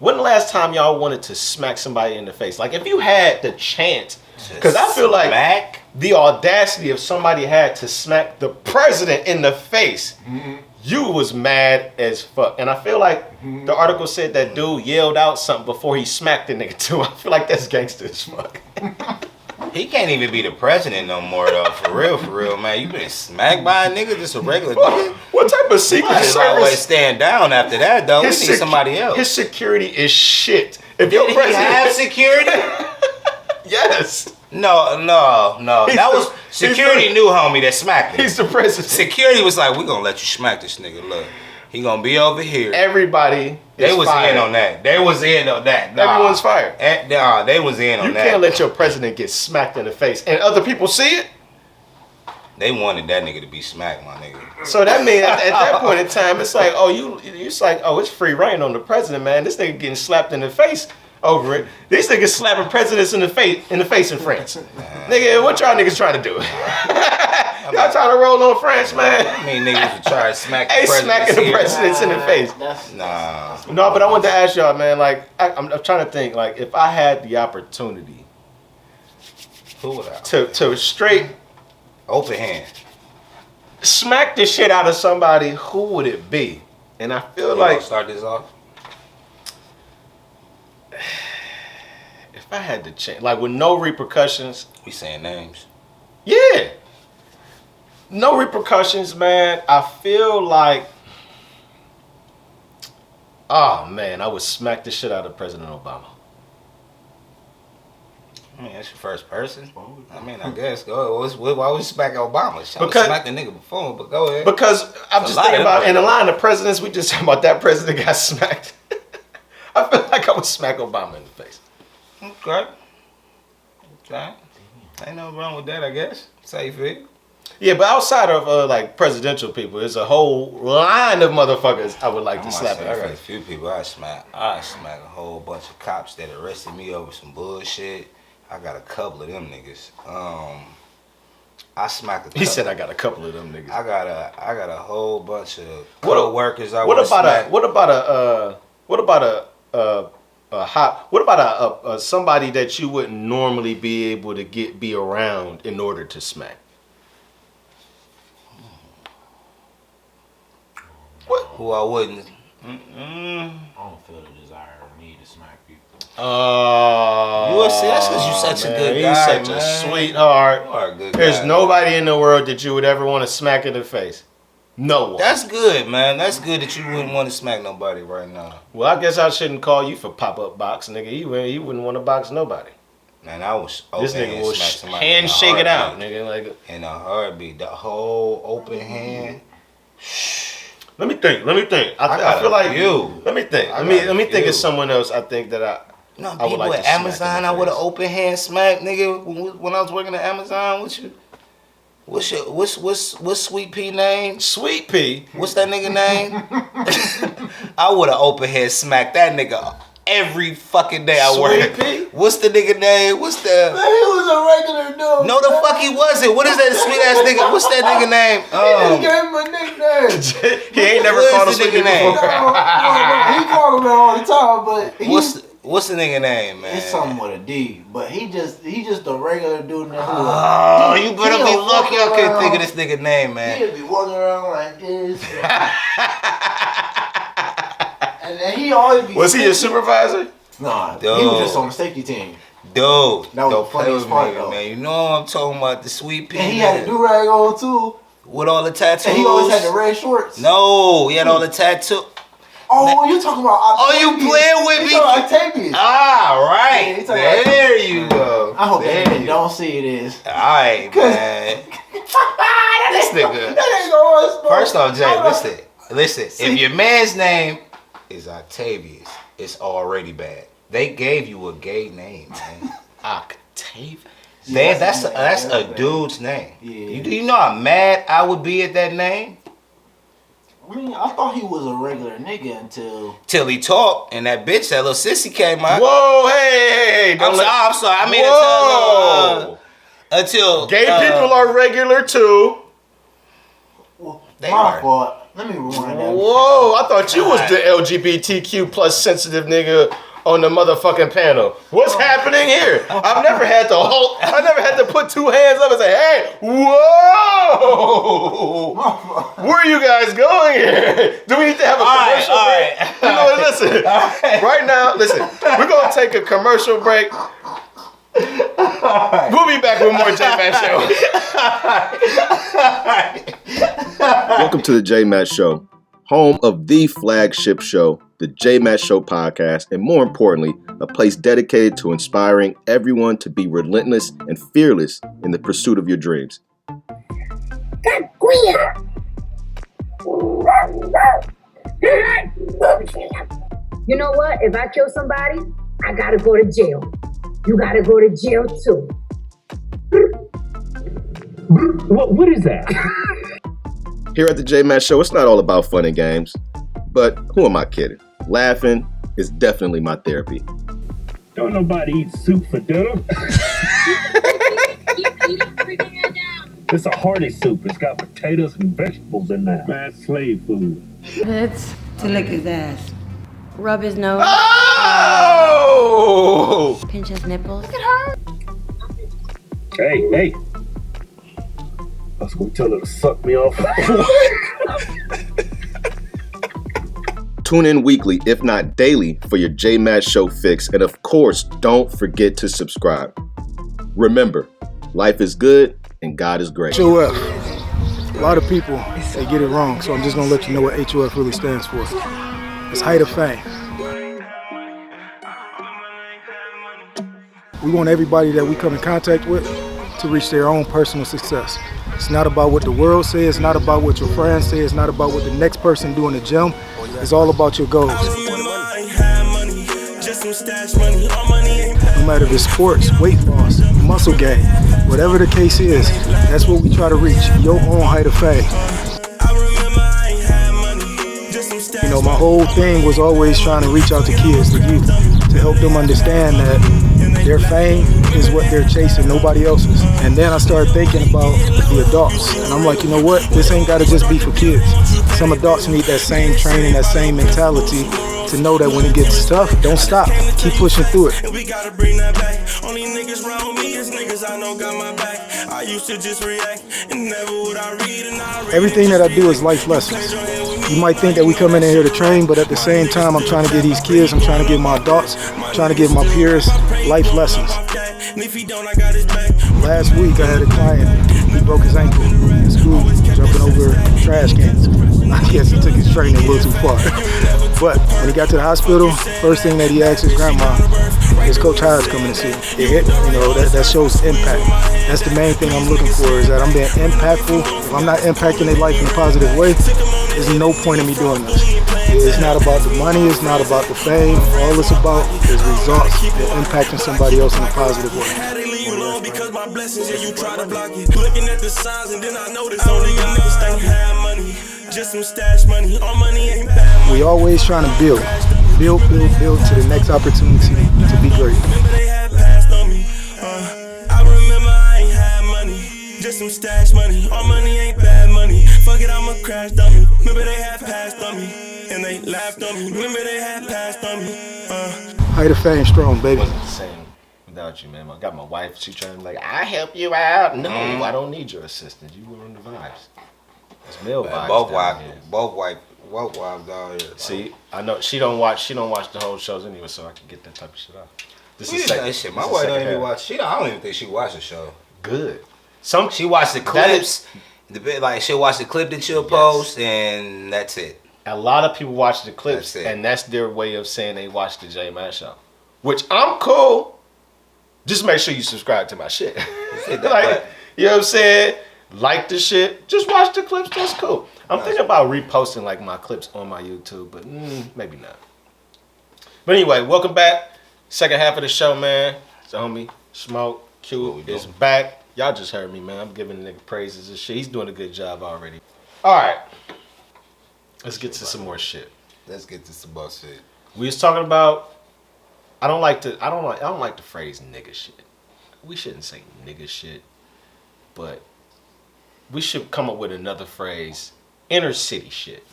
when the last time y'all wanted to smack somebody in the face? Like, if you had the chance, because I feel like the audacity of somebody had to smack the president in the face, you was mad as fuck. And I feel like the article said that dude yelled out something before he smacked the nigga too. I feel like that's gangster as fuck. He can't even be the president no more though. For real, man. You been smacked by a nigga, just a regular nigga. What type of secret Might always stand down after that though. We need somebody else. His security is shit. If Did he have security? Yes. No. That was security knew homie that smacked him. He's the president. Security was like, we gonna let you smack this nigga. Look, he gonna be over here. Everybody They was fired. in on that. They was in on that. Everyone's fired. Nah, they was in on that. You can't let your president get smacked in the face and other people see it. They wanted that nigga to be smacked, my nigga. So that means at that point in time, it's like, it's free reign on the president, man. This nigga getting slapped in the face over it. These niggas slapping presidents in the face in France. Nigga, what y'all niggas trying to do? Y'all trying to roll on France, man? I mean, niggas would try to smack the Hey, presidents smacking the here. presidents in the face. Nah. No, but I wanted to ask y'all, man, like, I'm trying to think, like, if I had the opportunity Who would I? to straight Open hand. smack the shit out of somebody, who would it be? And I feel You like gonna start this off? if I had to change, like with no repercussions, We saying names. yeah, no repercussions, man. I feel like, oh man, I would smack the shit out of President Obama. I mean, that's your first person. I mean, I guess. Go. Why would you smack Obama? I Because- smacked the nigga before, but go ahead. Because I'm It's a just lot thinking of about them in the right line of presidents, we just talking about that president got smacked. I feel like I would smack Obama in the face. Okay. Ain't nothing wrong with that, I guess. That's how you feel. Yeah, but outside of like presidential people, there's a whole line of motherfuckers I would like to slap in I the got a face. few people I smack a whole bunch of cops that arrested me over some bullshit. I got a couple of them niggas. I smacked a couple. He said I got a couple of them niggas. I got a whole bunch of What- co-workers I What would about smack. a somebody that you wouldn't normally be able to be around in order to smack? Who I wouldn't. I don't feel the desire or need to smack people. Oh, see, that's 'cause you such a man, good he's guy, such man. a sweetheart. You are a good There's guy, nobody in the world that you would ever want to smack in the face. No one. That's good, man. That's good that you wouldn't want to smack nobody right now. Well, I guess I shouldn't call you for pop-up box, nigga. You wouldn't want to box nobody. Man, I was This open nigga hand will smack somebody in a handshake it out, heartbeat. nigga. Like, In a heartbeat. The whole open hand. let me think. I got feel a like few. Let me think. I Let me got a think few. of someone else. I think that No, I would people like at to smack in Amazon, the I would have face. open hand smacked, nigga. When I was working at Amazon with you. What's Sweet Pea name? Sweet Pea. What's that nigga name? I would have open hand smacked that nigga every fucking day I worked. Sweet Pea? What's the nigga name? What's the? Man, he was a regular dude. No, the fuck he wasn't. What is that sweet ass nigga? What's that nigga name? He gave him a nickname. He ain't never What called is him the Sweet Pea nigga name? before. No, he called him that all the time, but What's the nigga name, man? it's something with a D. But he just a regular dude in the hood. Oh, you better be He'll lucky I walk couldn't around. think of this nigga name, man. He'd be walking around like this. And then he always be... Was he your supervisor? Nah, Dude. he was just on the safety team. Dude, That was don't the play funniest with part, me, though. man. You know I'm talking about the Sweet Pea. And he had a do-rag on, too. With all the tattoos. And he always had the red shorts. No, he had all the tattoos. Oh, you talking about Oh, you Octavius. playing with You me? talking about Octavius. Ah, Yeah, right. he talking about- There you go. I hope there that you don't see this. Alright, man. This nigga. That ain't gonna us, bro. First off, Jay, I'm not- listen. If your man's name is Octavius, it's already bad. They gave you a gay name, man. Octave. Man, that's that's bad. a dude's name. Yeah. Do you know how mad I would be at that name? I mean, I thought he was a regular nigga until... Till he talked and that bitch, that little sissy came out. Whoa, hey. I'm sorry. I mean, Whoa. until Gay people are regular too. Well, They my are. fault. Let me rewind that. Whoa, I thought you was the LGBTQ plus sensitive nigga on the motherfucking panel. What's happening here? I never had to put two hands up and say, hey, whoa! Where are you guys going here? Do we need to have a commercial break? You know what, listen. Right now, listen, we're gonna take a commercial break. We'll be back with more J-Matt Show. Welcome to the J-Matt Show, home of the flagship show, the J-Matt Show podcast, and more importantly, a place dedicated to inspiring everyone to be relentless and fearless in the pursuit of your dreams. You know what? If I kill somebody, I gotta go to jail. You gotta go to jail too. What is that? Here at the J-Matt Show, it's not all about fun and games, but who am I kidding? Laughing is definitely my therapy. Don't nobody eat soup for dinner. It's a hearty soup. It's got potatoes and vegetables in there. Man, slave food. It's to lick his ass. Rub his nose. Oh! Pinch his nipples. Hey. I was gonna tell her to suck me off. Tune in weekly, if not daily, for your J-Matt Show fix. And of course, don't forget to subscribe. Remember, life is good and God is great. HOF. A lot of people, they get it wrong, so I'm just gonna let you know what HOF really stands for. It's height of fame. We want everybody that we come in contact with to reach their own personal success. It's not about what the world says, it's not about what your friends say, it's not about what the next person do in the gym. It's all about your goals. No matter if it's sports, weight loss, muscle gain, whatever the case is, that's what we try to reach, your own height of fame. You know, my whole thing was always trying to reach out to kids, to youth, to help them understand that their fame is what they're chasing, nobody else's. And then I started thinking about the adults. And I'm like, you know what? This ain't gotta just be for kids. Some adults need that same training, that same mentality to know that when it gets tough, don't stop. Keep pushing through it. We gotta bring that back. Only niggas round me is niggas I know got my back. I used to just react and never would I read and I read. Everything that I do is life lessons. You might think that we come in here to train, but at the same time, I'm trying to give these kids, I'm trying to give my adults, I'm trying to give my peers life lessons. Last week, I had a client, he broke his ankle in school, jumping over trash cans. I guess he took his training a little too far. But when he got to the hospital, first thing that he asked his grandma, is Coach Hyde's coming to see him. It hit, you know, that shows impact. That's the main thing I'm looking for, is that I'm being impactful. If I'm not impacting their life in a positive way, there's no point in me doing this. It's not about the money, it's not about the fame. All it's about is results and impacting somebody else in a positive way. Because my blessings, yeah, you try to block it. Looking at the signs, and then I notice only your niggas think have money. Just some stash money. All money ain't bad money. We always trying to build to the next opportunity to be great. Remember they had passed on me. I remember I ain't had money. Just some stash money. All money ain't bad money. Fuck it, I'm a crash dummy. Remember they had passed on me, and they laughed on me. Remember they had passed on me. Height of fame strong, baby. Wasn't the same without you, man. I got my wife. She trying to I help you out. No, I don't need your assistance. You were on the vibes. It's male vibes. Both wives down here. See, I know she don't watch the whole shows anyway, so I can get that type of shit off. This is that shit. My wife don't even watch. I don't even think she watched the show. Good. She watched the clips. She'll watch the clip that you'll post, and that's it. A lot of people watch the clips, and that's their way of saying they watch the J Matt show, which I'm cool. Just make sure you subscribe to my shit. You know what I'm saying? Like the shit. Just watch the clips. That's cool. I'm thinking about reposting my clips on my YouTube, but maybe not. But anyway, welcome back. Second half of the show, man. It's the homie Smoke Q is back. Y'all just heard me, man. I'm giving the nigga praises and shit. He's doing a good job already. All right. Let's get to some more shit. Let's get to some more shit. We was talking about. I don't like the phrase nigga shit. We shouldn't say nigga shit, but we should come up with another phrase. Inner city shit.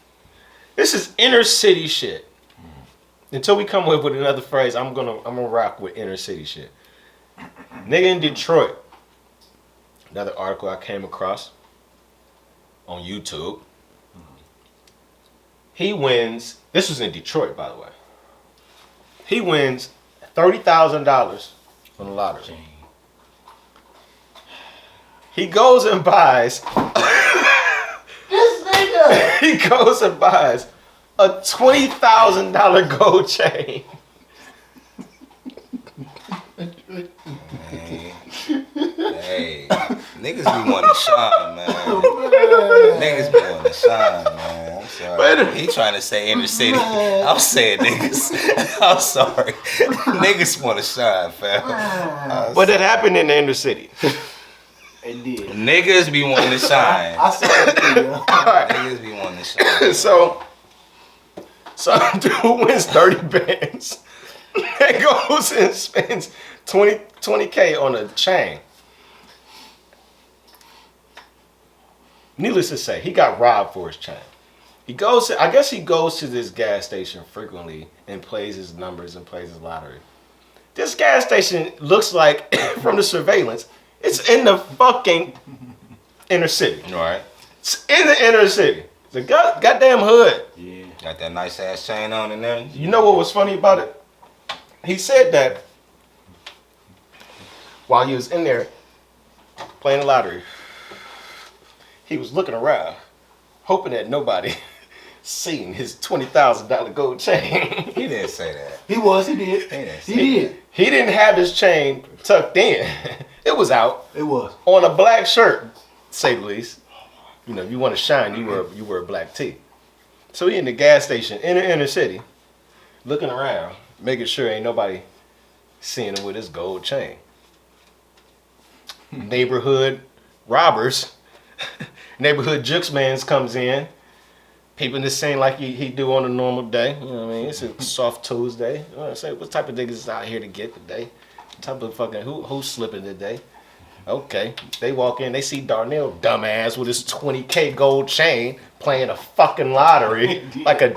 This is inner city shit. Until we come up with another phrase, I'm gonna rock with inner city shit. Nigga in Detroit. Another article I came across on YouTube. He wins. This was in Detroit, by the way. He wins $30,000 on the lottery. He goes and buys. This nigga. He goes and buys a $20,000 gold chain. Hey, niggas be wanting to shine, man. Niggas be wanting to shine, man. I'm sorry. He trying to say inner city. I'm saying niggas. I'm sorry. Niggas want to shine, fam. But it happened in the inner city. It did. Niggas be wanting to shine. I saw it. Right. Niggas be wanting to shine. So dude wins 30 bands and goes and spends 20K on a chain. Needless to say, he got robbed for his chain. I guess he goes to this gas station frequently and plays his numbers and plays his lottery. This gas station looks like, from the surveillance, it's in the fucking inner city. Right. It's in the inner city. It's a goddamn hood. Yeah. Got that nice ass chain on in there. You know what was funny about it? He said that while he was in there playing the lottery, he was looking around, hoping that nobody seen his $20,000 gold chain. He didn't say that. He did. He did. He didn't have his chain tucked in. It was out. It was. On a black shirt, to say the least. You know, if you want to shine, you wear a black tee. So he in the gas station in the inner city, looking around, making sure ain't nobody seeing him with his gold chain. Neighborhood robbers, neighborhood jukes mans comes in, peeping this scene like he do on a normal day. You know what I mean? It's a soft Tuesday. You know what I'm saying? What type of niggas is out here to get today? What type of fucking who's slipping today? Okay, they walk in, they see Darnell dumbass with his 20K gold chain playing a fucking lottery like an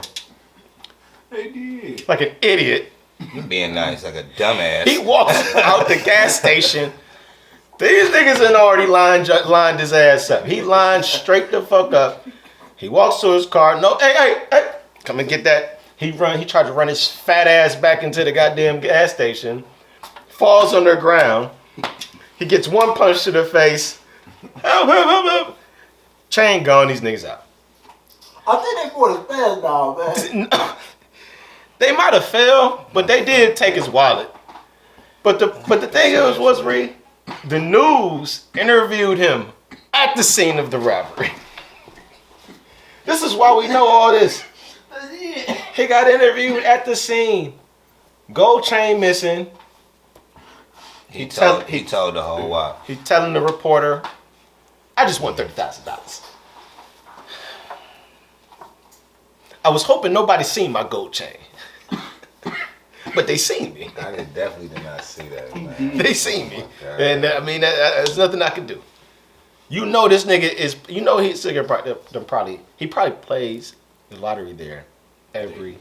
idiot. You being nice, like a dumbass. He walks out the gas station. These niggas had already lined his ass up. He lined straight the fuck up. He walks to his car. No, hey, come and get that. He tried to run his fat ass back into the goddamn gas station. Falls on the ground. He gets one punch to the face. Help. Chain gone, these niggas out. I think they fought his fast dog, man. They might have failed, but they did take his wallet. But the thing was Reed, the news interviewed him at the scene of the robbery. This is why we know all this. He got interviewed at the scene. Gold chain missing. He told the whole wild. He telling the reporter, I just want $30,000. I was hoping nobody seen my gold chain. But they seen me. I definitely did not see that, man. They seen me. And I mean, there's nothing I can do. You know this nigga is, he probably plays the lottery there every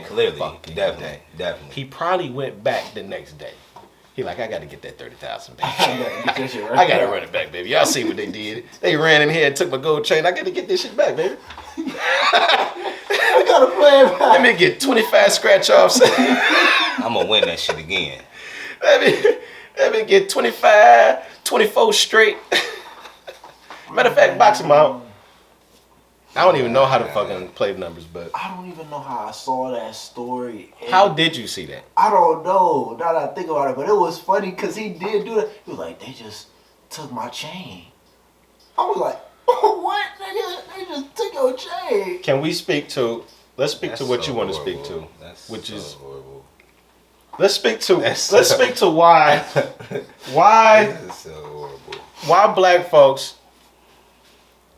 clearly. Definitely. He probably went back the next day. He like, I gotta get that 30,000 baby. I gotta run it back, baby. Y'all see what they did. They ran in here and took my gold chain. I gotta get this shit back, baby. I gotta play it back. Let me get 25 scratch offs. I'm gonna win that shit again. Let me get 25, 24 straight. Matter of fact, box him out. I don't even know how to fucking play numbers, but I don't even know how I saw that story. How did you see that? I don't know. Now that I think about it, but it was funny because he did do that. He was like, they just took my chain. I was like, oh, what? They just took your chain. Can we speak to? Let's speak to what you want to speak to, which is horrible. Let's speak to why This is so horrible. Why black folks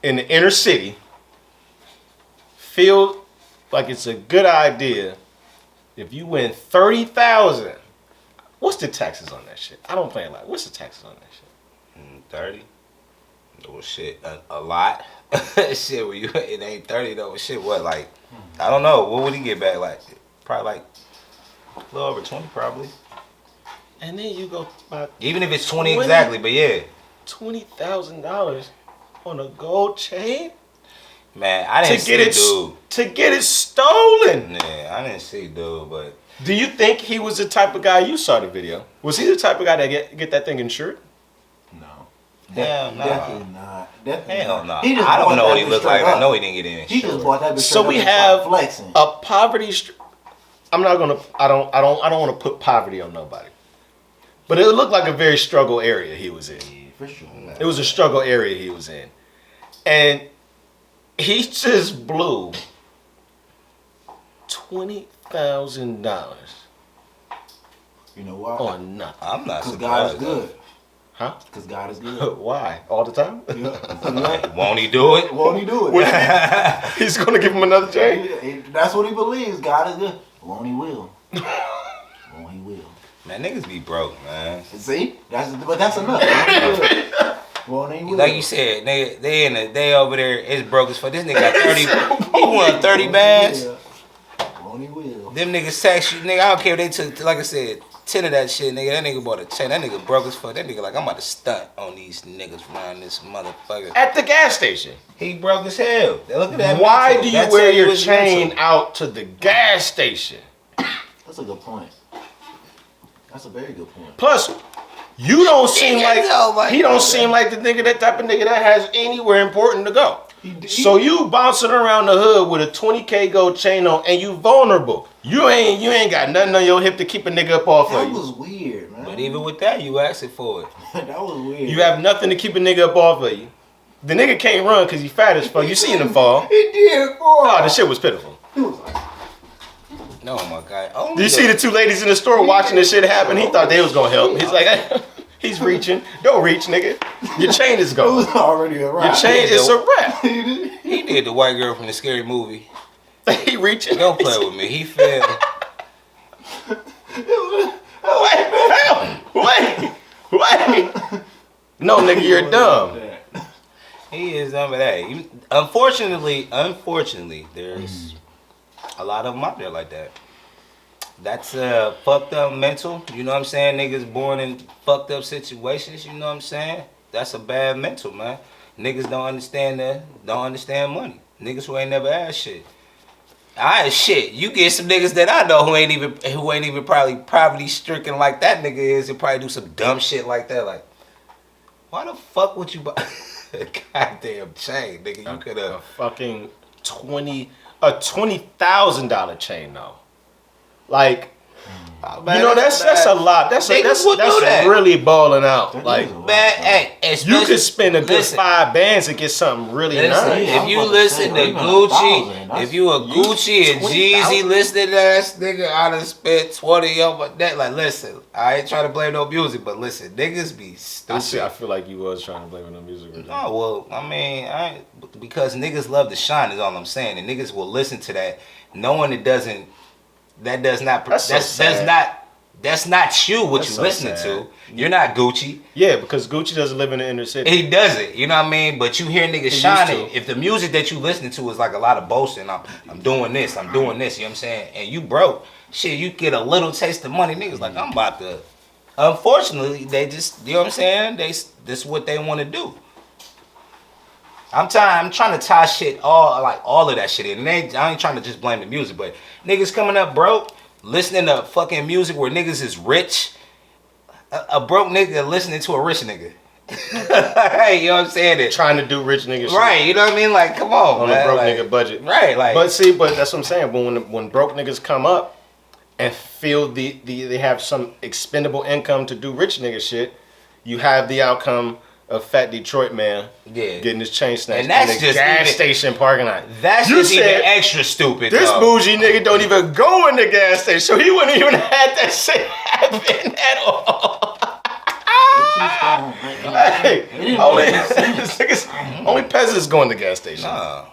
in the inner city feel like it's a good idea if you win 30,000. What's the taxes on that shit? I don't play a lot. What's the taxes on that shit? 30. Well, shit, a lot. Shit, when it ain't 30 though. Shit, what, like, I don't know. What would he get back? Like, probably like a little over 20, probably. And then you go buy even if it's 20 exactly, but yeah, $20,000 on a gold chain. Man, I didn't see dude. To get it stolen. Yeah, I didn't see dude, but do you think he was the type of guy you saw the video? Was he the type of guy that get that thing insured? No. Hell no. Definitely not. Hell no. I don't know what he looked like. I know he didn't get in. He just bought that. So we have a poverty. I don't want to put poverty on nobody, but it looked like a very struggle area he was in. Yeah, for sure. It was a struggle area he was in, and he just blew $20,000. You know why? On nothing. I'm not surprised. surprised. God is good. Huh? Because God is good. Why? All the time? Yeah. Won't he do it? Won't he do it? He's gonna give him another chain. That's what he believes. God is good. Won't he will? Won't he will? Man, niggas be broke, man. See? That's enough. Won't he will? Like you said, they over there, it's broke as fuck. This nigga got 30, he won 30 bands. Won't he will? Them niggas tax you, nigga, I don't care if they took, like I said, 10 of that shit, nigga. That nigga bought a chain. That nigga broke as fuck. That nigga like, I'm about to stunt on these niggas around this motherfucker. At the gas station. He broke as hell. Look at that. Why do you wear your chain out to the gas station? That's a good point. That's a very good point. Plus, you don't seem like he don't seem like the nigga, that type of nigga that has anywhere important to go. So you bouncing around the hood with a 20K gold chain on, and you vulnerable. You ain't got nothing on your hip to keep a nigga up off of you. That was weird, man. But even with that, you asking for it. That was weird. You have nothing to keep a nigga up off of you. The nigga can't run because he fat as fuck. You seen him fall. He did fall. Oh, the shit was pitiful. He was like, no, my God. Did you see the two ladies in the store watching this shit happen? He thought they was gonna help. He's like, he's reaching. Don't reach, nigga. Your chain is gone. it was already a wrap. Your chain is a wrap. He did the white girl from the Scary Movie. He reaching. Don't play with me. He fell. Wait. No, nigga, you're dumb. He is dumb for that. Unfortunately, there's a lot of them out there like that. That's fucked up mental. You know what I'm saying? Niggas born in fucked up situations. You know what I'm saying? That's a bad mental, man. Niggas don't understand money. Niggas who ain't never asked shit. Shit. You get some niggas that I know who ain't even probably poverty stricken like that nigga is, and probably do some dumb shit like that. Like, why the fuck would you buy a goddamn chain, nigga? You could have fucking $20,000 chain though. Like, Man, you know, that's a lot. That's really balling out. Like, man, hey, you could spend a good 5 bands and get something really nice. If you listen to Gucci, if you a Gucci and Jeezy listening ass nigga, I done spent 20 on that. Like, listen, I ain't trying to blame no music, but listen, niggas be stupid. I feel like you was trying to blame no music. No, well, I mean, because niggas love to shine is all I'm saying, and niggas will listen to that knowing it doesn't. That's not you. What you listening to? You're not Gucci. Yeah, because Gucci doesn't live in the inner city. He doesn't. You know what I mean? But you hear niggas shining. If the music that you listening to is like a lot of boasting, I'm doing this. You know what I'm saying? And you broke. Shit, you get a little taste of money. Niggas like I'm about to. Unfortunately, they just. You know what I'm saying? This is what they want to do. I'm trying to tie shit all of that shit in. And I ain't trying to just blame the music, but niggas coming up broke, listening to fucking music where niggas is rich. A broke nigga listening to a rich nigga. Hey, you know what I'm saying? That trying to do rich nigga shit. Right, you know what I mean? Like, come on, man. A broke nigga budget. Right, like. But that's what I'm saying. When broke niggas come up and feel they have some expendable income to do rich nigga shit, you have the outcome of fat Detroit man getting his chain snatched and that's in the just gas station parking lot. That's just even extra stupid. This bougie nigga don't even go in the gas station, so he wouldn't even have that shit happen at all. Only peasants go in the gas station. Nah,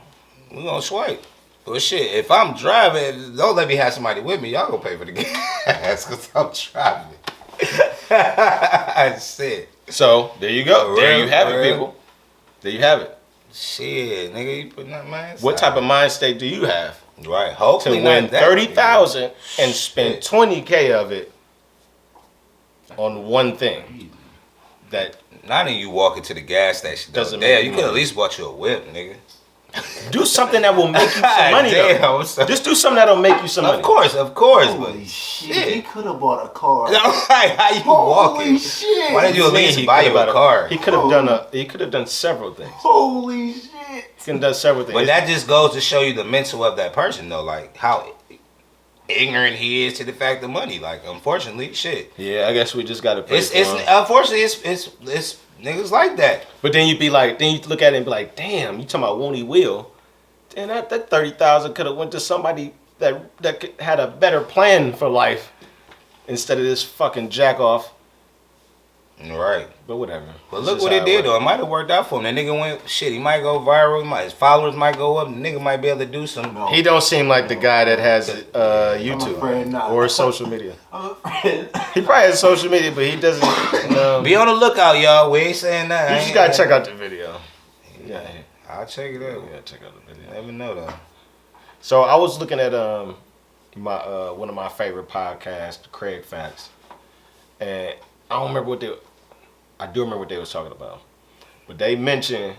we gonna swipe. But shit, if I'm driving, don't let me have somebody with me. Y'all gonna pay for the gas because I'm driving. That's it. So there you go. There you have it, people. There you have it. Shit, nigga, you putting that mindset. What type of mind state do you have? Right. Hopefully to win $30,000 and spend $20K of it on one thing. That not even you walking to the gas station. Doesn't matter. You could at least bought you a whip, nigga. Do something that will make you some money. Though. Just do something that'll make you some money. Of course. Holy shit. He could have bought a car. How you walking? Shit. Why did you at least buy you a car? He could have done several things. Holy shit. He could have done several things. But that just goes to show you the mental of that person, though. Like how ignorant he is to the fact of money. Like, unfortunately, shit. Yeah, I guess we just gotta pray for him. Unfortunately, it's niggas like that. But then you look at it and be like, damn, you talking about won't he will? Then that 30,000 could have went to somebody that had a better plan for life instead of this fucking jack off. Right. But whatever. But look what it did though. It might have worked out for him. That nigga went shit. He might go viral. His followers might go up. The nigga might be able to do something. He don't seem like the guy that has YouTube or social media. He probably has social media, but he doesn't. Be on the lookout, y'all. We ain't saying that. You just gotta check out the video. Yeah, I'll check it out. Yeah, check out the video. Never know though. So I was looking at my one of my favorite podcasts, Craig Facts, and I don't remember what I do remember what they was talking about, but they mentioned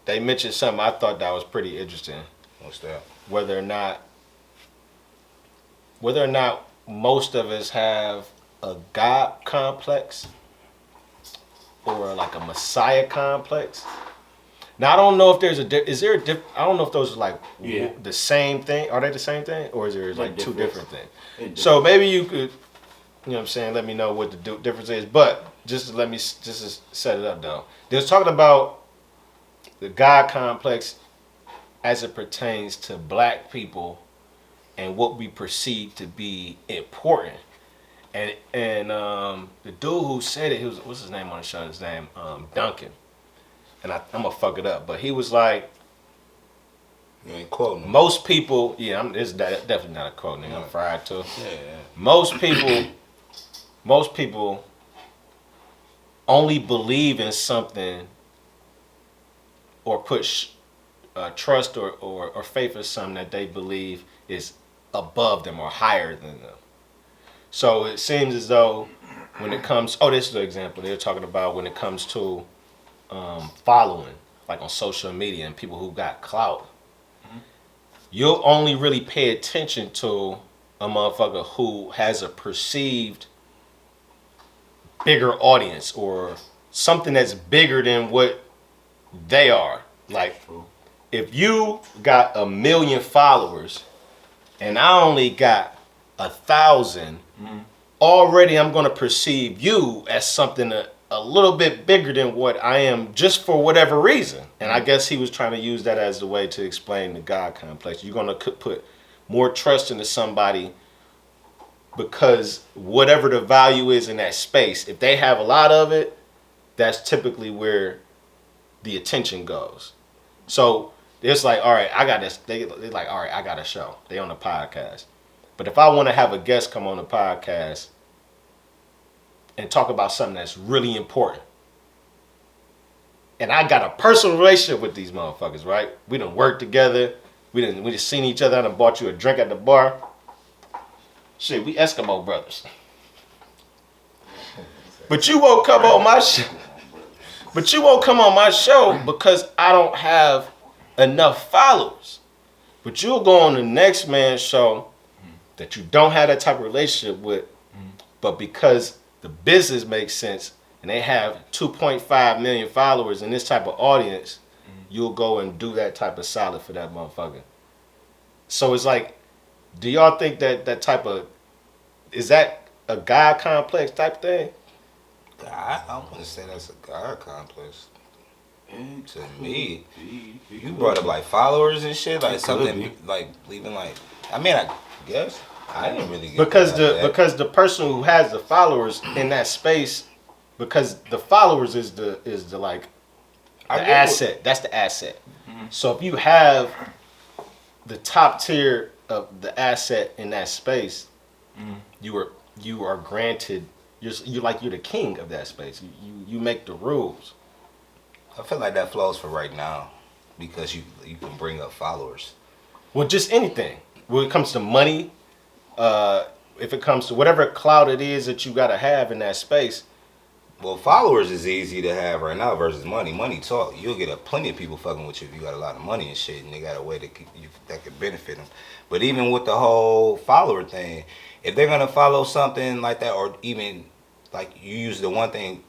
something I thought that was pretty interesting. What's that? Whether or not most of us have a God complex or like a Messiah complex. Now I don't know if there's I don't know if those are like the same thing. Are they the same thing, or is there like two different things? So maybe you could, you know what I'm saying, let me know what the difference is. But just to set it up though. They was talking about the God complex as it pertains to black people and what we perceive to be important. And the dude who said it, what's his name on the show? His name Duncan. And I'm gonna fuck it up, but he was like, you ain't quoting him. Most people, it's definitely not a quote, nigga. I'm fried too. Yeah. Most people only believe in something or put trust or faith in something that they believe is above them or higher than them. So it seems as though when it comes, this is the example they're talking about when it comes to following, like on social media and people who got clout. You'll only really pay attention to a motherfucker who has a perceived bigger audience or something that's bigger than what they are. Like, if you got 1 million followers and I only got 1,000, already I'm going to perceive you as something a little bit bigger than what I am, just for whatever reason. And I guess he was trying to use that as the way to explain the God complex. You're going to put more trust into somebody because whatever the value is in that space, if they have a lot of it, that's typically where the attention goes. So it's like, all right, I got this. They're like, all right, I got a show. They on the podcast. But if I want to have a guest come on the podcast and talk about something that's really important, and I got a personal relationship with these motherfuckers, right? We done worked together. We just seen each other. I done bought you a drink at the bar. Shit, we Eskimo brothers. But you won't come on my show. But you won't come on my show because I don't have enough followers. But you'll go on the next man's show that you don't have that type of relationship with, but because the business makes sense and they have 2.5 million followers in this type of audience, you'll go and do that type of solid for that motherfucker. So it's like, do y'all think that type of, is that a God complex type thing? I don't want to say that's a God complex. To me, you brought up like followers and shit, like something like leaving like. I mean, I guess I didn't really get because the person who has the followers in that space, because the followers is the like the asset. That's the asset. So if you have the top tier of the asset in that space, you are granted. You're like you're the king of that space. You make the rules. I feel like that flows for right now because you can bring up followers. Well, just anything. When it comes to money, if it comes to whatever clout it is that you gotta have in that space. Well, followers is easy to have right now versus money. Money talk. You'll get plenty of people fucking with you if you got a lot of money and shit, and they got a way that could benefit them. But even with the whole follower thing, if they're gonna follow something like that, or even like you use the one thing,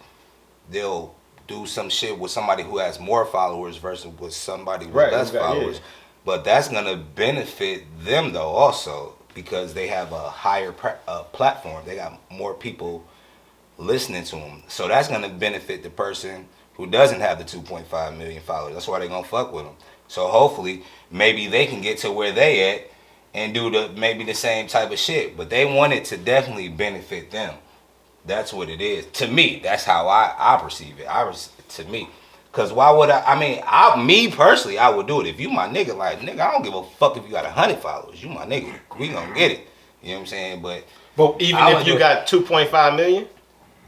they'll do some shit with somebody who has more followers versus with somebody with less followers. Yeah. But that's gonna benefit them though also because they have a higher platform. They got more people listening to them. So that's gonna benefit the person who doesn't have the 2.5 million followers. That's why they're gonna fuck with them. So hopefully maybe they can get to where they at and do maybe the same type of shit. But they want it to definitely benefit them. That's what it is. To me, that's how I perceive it. To me. Because why would me personally, I would do it. If you my nigga, like, nigga, I don't give a fuck if you got 100 followers. You my nigga. We gonna get it. You know what I'm saying? But even if you got 2.5 million?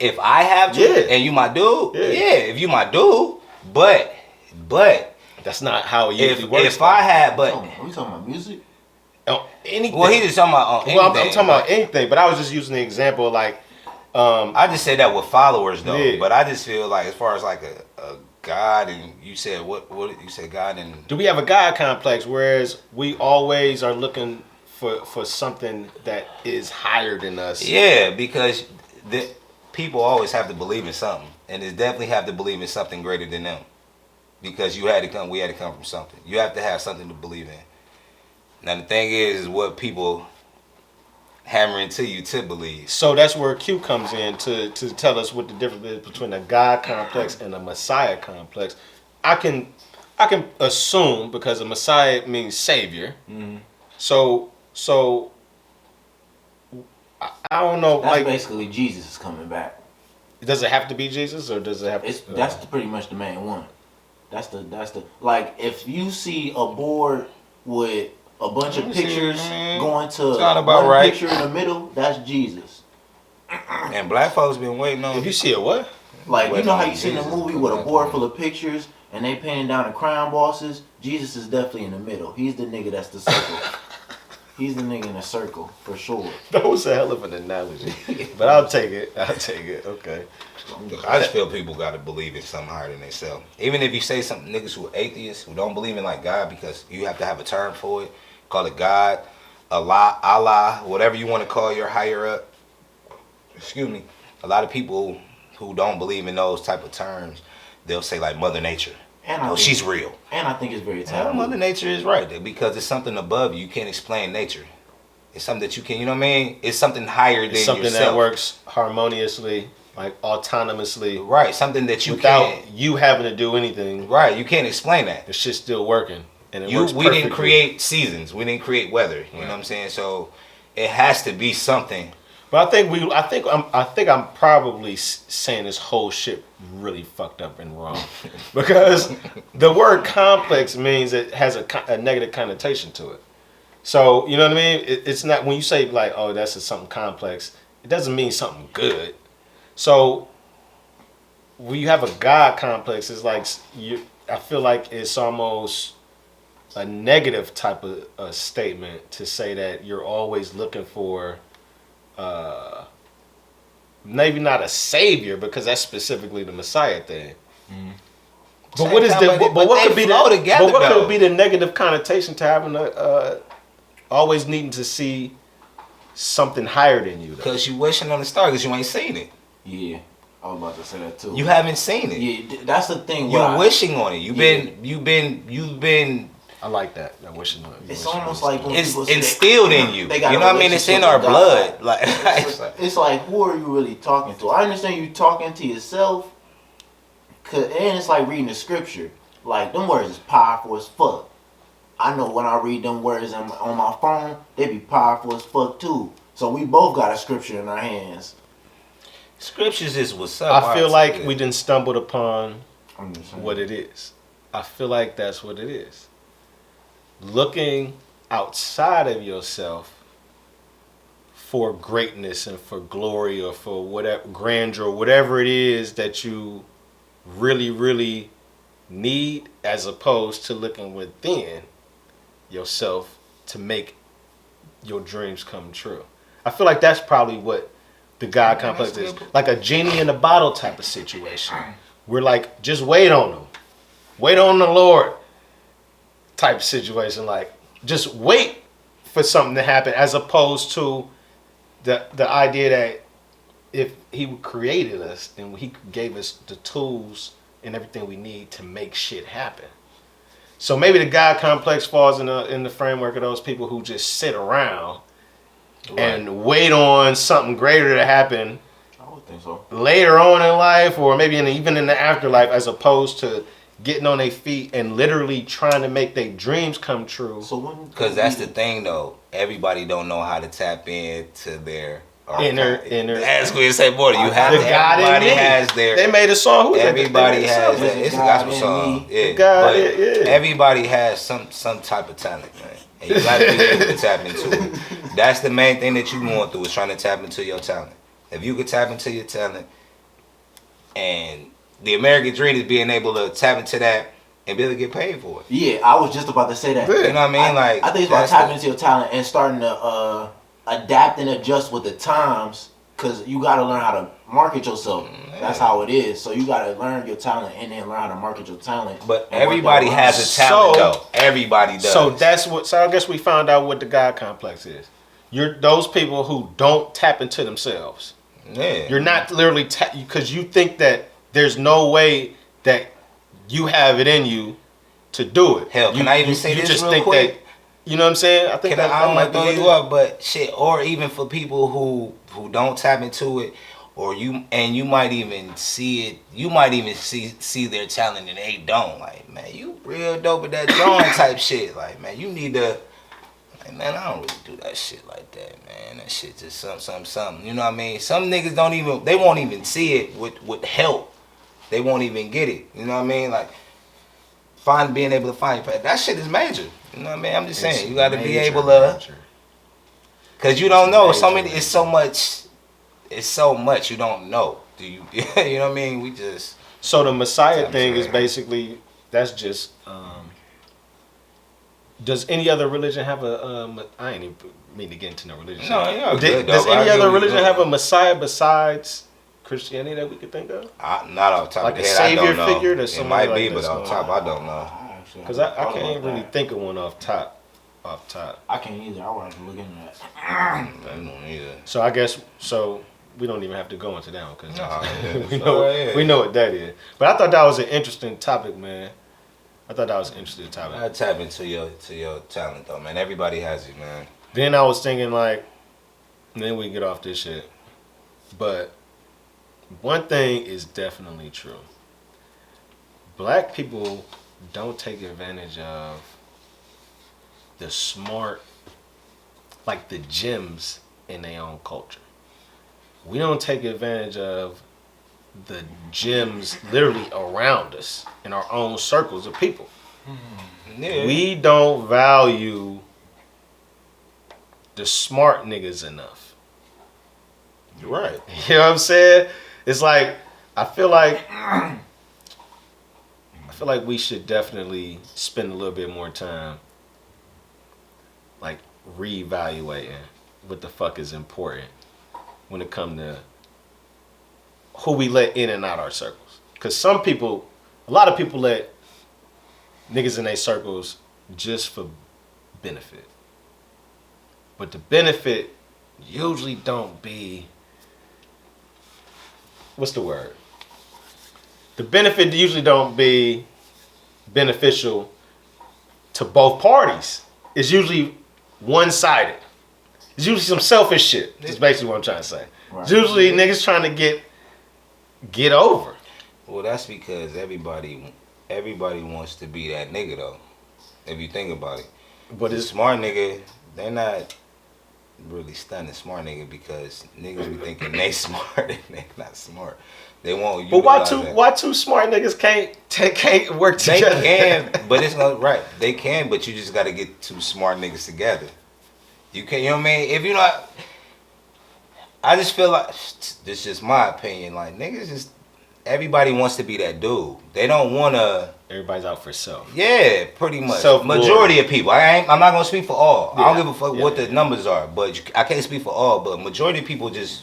If I have to, and you my dude, if you my dude, but that's not how it usually works. If I had, are we talking about music? Anything. Well, he's just talking about anything. Well, I'm talking about anything, but I was just using the example like, I just said that with followers though, but I just feel like as far as like a God, and you said what you said God, and do we have a God complex? Whereas we always are looking for something that is higher than us. Yeah, because the people always have to believe in something, and they definitely have to believe in something greater than them, because we had to come from something. You have to have something to believe in. Now the thing is what people hammering to you to believe. So that's where Q comes in to tell us what the difference is between a God complex and a Messiah complex. I can assume, because a Messiah means savior. Mm-hmm. So I don't know. That's like basically Jesus is coming back. Does it have to be Jesus, or does it have? That's pretty much the main one. That's the like if you see a board with a bunch of pictures going to one picture in the middle, that's Jesus. And black folks been waiting on. If you see a what? Like you know how you see in a movie with a board full of pictures and they painting down the crime bosses? Jesus is definitely in the middle. He's the nigga that's the circle. He's the nigga in the circle for sure. That was a hell of an analogy, but I'll take it. Okay. I just feel people got to believe in something higher than themselves. Even if you say something, niggas who are atheists, who don't believe in like God, because you have to have a term for it. Call it God, Allah, whatever you want to call your higher up. Excuse me. A lot of people who don't believe in those type of terms, they'll say like Mother Nature. And she's real. And I think it's very taboo. Mother Nature is right, because it's something above you. You can't explain nature. It's something that you can, you know what I mean? It's something higher than something yourself. that works harmoniously, like autonomously. Right, something that you without can't, you having to do anything. Right, you can't explain that. The shit's still working. And We didn't create seasons. We didn't create weather. You know what I'm saying? So it has to be something. But I think I'm probably saying this whole shit really fucked up and wrong, because the word complex means it has a negative connotation to it. So you know what I mean? It's not, when you say like, oh, that's something complex, it doesn't mean something good. So when you have a God complex, it's like I feel like it's almost a negative type of statement to say that you're always looking for. Maybe not a savior, because that's specifically the Messiah thing. But what is what could be the negative connotation to having always needing to see something higher than you? Because you wishing on the star because you ain't seen it. Yeah, I was about to say that too. You haven't seen it. Yeah, that's the thing. You're wishing on it. You've been. I like that. I'm wishing on it. It's almost like when it's instilled in you. You know what I mean? It's in our blood. Like it's like, who are you really talking to? I understand you talking to yourself, and it's like reading the scripture. Like, them words is powerful as fuck. I know when I read them words on my phone, they be powerful as fuck too. So we both got a scripture in our hands. Scriptures is what's up. I feel like we done stumbled upon what it is. I feel like that's what it is. Looking outside of yourself for greatness and for glory or for whatever grandeur, whatever it is that you really, really need, as opposed to looking within yourself to make your dreams come true. I feel like that's probably what the God complex is. Like a genie in a bottle type of situation. We're like, just wait on him. Wait on the Lord type situation. Like, just wait for something to happen, as opposed to the idea that if he created us, then he gave us the tools and everything we need to make shit happen. So maybe the God complex falls in the framework of those people who just sit around and wait on something greater to happen. I would think so. Later on in life, or maybe even in the afterlife, as opposed to getting on their feet and literally trying to make their dreams come true. So because that's the thing though, everybody don't know how to tap into their inner. As we say, boy, you have to. Everybody has their. They made a song. Who everybody has that. It's a gospel song. Yeah, everybody has some type of talent, man. And you got to be able to tap into it. That's the main thing that you going through, is trying to tap into your talent. If you could tap into your talent, and the American dream is being able to tap into that and be able to get paid for it. Yeah, I was just about to say that. You know what I mean? I think it's about tapping into your talent and starting to adapt and adjust with the times, because you got to learn how to market yourself. That's how it is. So you got to learn your talent and then learn how to market your talent. But everybody has a talent, though. Everybody does. So that's what. So I guess we found out what the God complex is. You're those people who don't tap into themselves. Yeah. You're not literally because you think that there's no way that you have it in you to do it. Hell, can I even say this just real think quick? That, you know what I'm saying? I think I might throw you up, but shit, or even for people who don't tap into it, or you might even see it. You might even see their talent and they don't. Like, man, you real dope at that drawing type shit. Like, man, you need to. Like, man, I don't really do that shit like that, man. That shit just something. You know what I mean? Some niggas they won't even see it with help. They won't even get it. You know what I mean? Like, being able to find that shit is major. You know what I mean? I'm just saying, you got to be able to, because you don't know. It's so much you don't know. Do you? You know what I mean? We just. So the Messiah thing is basically, that's just. Does any other religion have a? I ain't even mean to get into no religion. No, yeah. Does any other religion have a Messiah besides Christianity that we could think of? Not off the top like of the head. a savior I don't know. figure. It might be, but off top, I don't know. Because I can't really think of one off top. I can't either. I want to look into that. I don't either. So I guess we don't even have to go into that one because we know what that is. But I thought that was an interesting topic, man. I tap into your talent though, man. Everybody has it, man. Then I was thinking like, then we get off this shit. But one thing is definitely true. Black people don't take advantage of the smart, like the gems in their own culture. We don't take advantage of the gems literally around us in our own circles of people. Yeah. We don't value the smart niggas enough. You're right. You know what I'm saying? It's like I feel like we should definitely spend a little bit more time like reevaluating what the fuck is important when it comes to who we let in and out our circles. Because a lot of people let niggas in their circles just for benefit. But the benefit usually don't be, what's the word? The benefit usually don't be beneficial to both parties. It's usually one-sided. It's usually some selfish shit. That's basically what I'm trying to say. Right. It's usually niggas trying to get over. Well, that's because everybody wants to be that nigga though. If you think about it. But the smart nigga, they're not really stunning smart nigga because niggas be thinking they smart and they not smart. They won't. But why two smart niggas can't work together? They can, but it's not right. They can, but you just got to get two smart niggas together. You can, you know what I mean? If you're not, I just feel like this is just my opinion. Like niggas just everybody wants to be that dude. They don't want to. Everybody's out for self. Yeah, pretty much. Self-glory. Majority of people. I'm not gonna speak for all. Yeah. I don't give a fuck what the numbers are, but I can't speak for all. But majority of people just.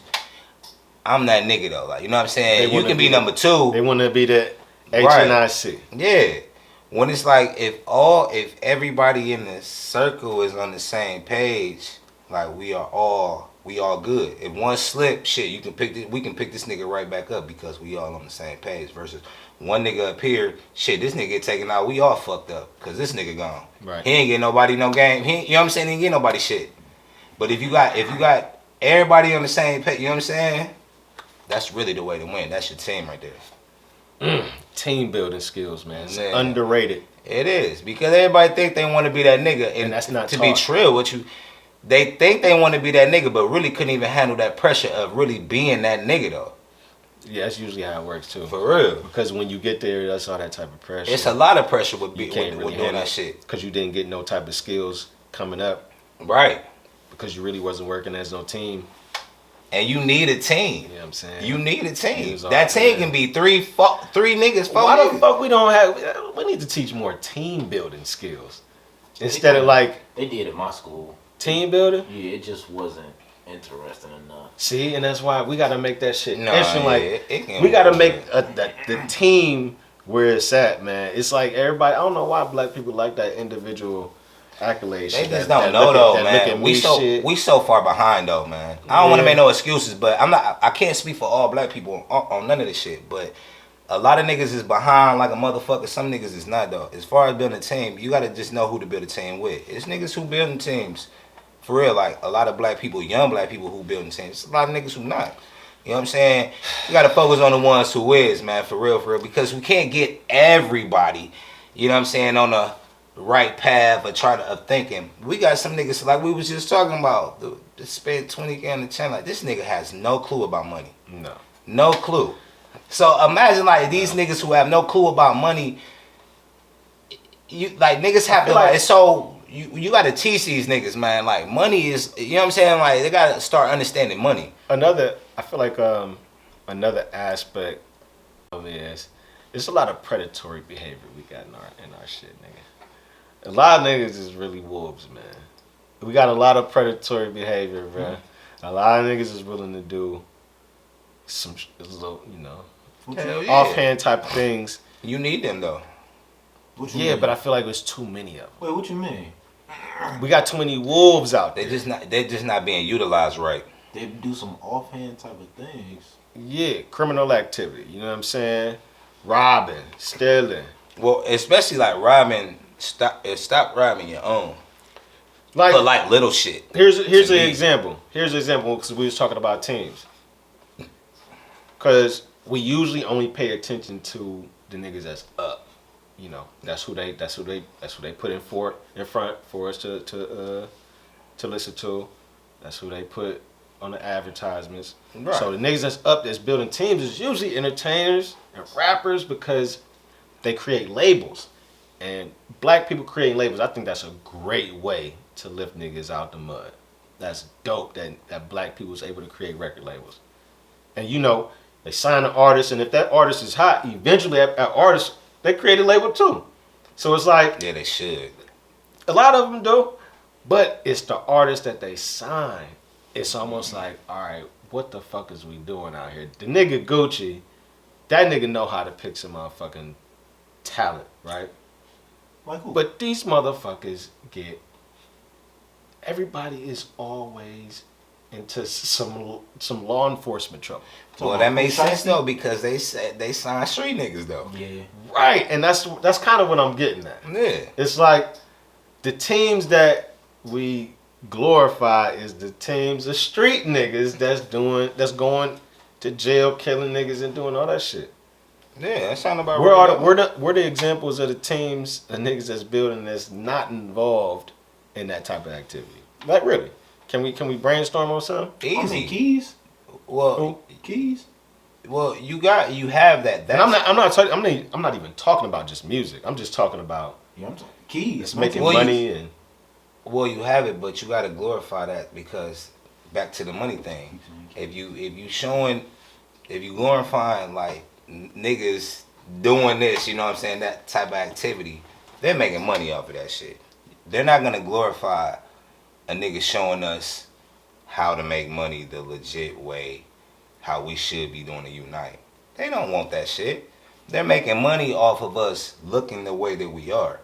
I'm that nigga though, like you know what I'm saying. You can be number two. They want to be the H and I C. Yeah, when it's like if everybody in the circle is on the same page, like we are all good. If one slip, shit, we can pick this nigga right back up because we all on the same page. Versus one nigga up here, shit, this nigga get taken out, we all fucked up because this nigga gone. Right. He ain't get nobody no game. You know what I'm saying? He ain't get nobody shit. But if you got everybody on the same page, you know what I'm saying? That's really the way to win. That's your team right there. Team building skills, man. It's underrated. It is because everybody think they want to be that nigga, and that's not to taught. be true. They think they want to be that nigga, but really couldn't even handle that pressure of really being that nigga though. Yeah, that's usually how it works too. For real. Because when you get there, that's all that type of pressure. It's a lot of pressure with really doing that shit. Because you didn't get no type of skills coming up. Right. Because you really wasn't working as no team. And you need a team. You know what I'm saying? You need a team. That team can be three niggas, four Why niggas. the fuck we don't have... We need to teach more team building skills. Instead of like... They did at my school. Team building? Yeah, it just wasn't interesting enough. See, and that's why we got to make that shit Nah, interesting. Like, we got to make the team where it's at, man. It's like everybody... I don't know why black people like that individual... accolades. They just don't know though, man. We so far behind though, man. I don't want to make no excuses, but I can't speak for all black people on none of this shit. But a lot of niggas is behind like a motherfucker. Some niggas is not though. As far as building a team, you gotta just know who to build a team with. It's niggas who building teams, for real. Like a lot of black people, young black people who building teams. It's a lot of niggas who not. You know what I'm saying? You gotta focus on the ones who is, man, for real, because we can't get everybody. You know what I'm saying, on the right path of thinking. We got some niggas like we was just talking about. The spend 20K on the channel. Like this nigga has no clue about money. No clue. So imagine like these niggas who have no clue about money. You like niggas have to like so you got to teach these niggas, man. Like money is, you know what I'm saying? Like they got to start understanding money. I feel like another aspect of it is there's a lot of predatory behavior we got in our shit, nigga. A lot of niggas is really wolves, man. We got a lot of predatory behavior, bro. Mm-hmm. A lot of niggas is willing to do some little, you know, offhand type of things. You need them though. Yeah, but I feel like there's too many of them. Wait, what you mean? We got too many wolves out there. They're just not being utilized right. They do some offhand type of things. Yeah, criminal activity. You know what I'm saying? Robbing, stealing. Well, especially like robbing. Stop robbing your own. for like little shit. Here's an example. Here's an example because we was talking about teams. Because we usually only pay attention to the niggas that's up. You know, that's who they put in front for us to listen to. That's who they put on the advertisements. Right. So the niggas that's up that's building teams is usually entertainers and rappers because they create labels. And black people creating labels, I think that's a great way to lift niggas out the mud. That's dope that black people was able to create record labels. And you know, they sign an artist, and if that artist is hot, eventually that artist, they create a label too. So it's like... Yeah, they should. A lot of them do, but it's the artist that they sign. It's almost like, all right, what the fuck is we doing out here? The nigga Gucci, that nigga know how to pick some motherfucking talent, right? Like who? But these motherfuckers get... Everybody is always into some law enforcement trouble. Well, that makes sense though because they sign street niggas though. Yeah. Right, and that's kind of what I'm getting at. Yeah. It's like the teams that we glorify is the teams of street niggas that's going to jail, killing niggas and doing all that shit. Yeah, that sound about right. We're the examples of the teams, the niggas that's building that's not involved in that type of activity. Like really. Can we brainstorm on something? Easy. I mean, Keys. Well, Keys. Well, you have that. And I'm not even talking about just music. I'm just talking about Keys. It's making money and. Well, you have it, but you got to glorify that because back to the money thing. If you glorifying like niggas doing this, you know what I'm saying, that type of activity, they're making money off of that shit. They're not gonna glorify a nigga showing us how to make money the legit way, how we should be doing to unite. They don't want that shit. They're making money off of us looking the way that we are.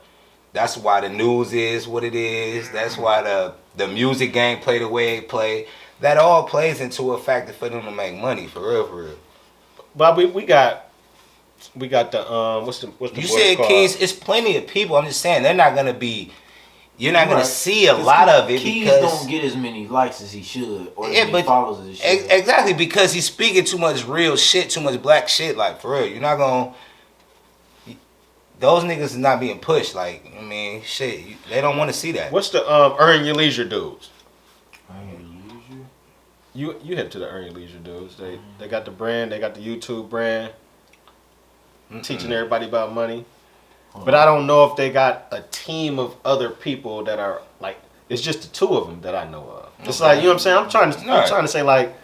That's why the news is what it is. That's why the music game play the way it play. That all plays into a factor for them to make money, for real, for real. But we got the what's the you said called? Keys, it's plenty of people. I'm just saying they're not gonna be. You're not gonna see a lot of it Keys because don't get as many likes as he should, or as many followers as he should. Exactly, because he's speaking too much real shit, too much black shit. Like for real, you're not gonna. Those niggas is not being pushed. Like I mean, shit, they don't want to see that. What's the earn your leisure dudes? Earn your leisure. You hip to the earn your leisure dudes? They got the brand. They got the YouTube brand. Teaching everybody about money. But I don't know if they got a team of other people that are like. It's just the two of them that I know of. It's like, you know what I'm saying. I'm trying to say like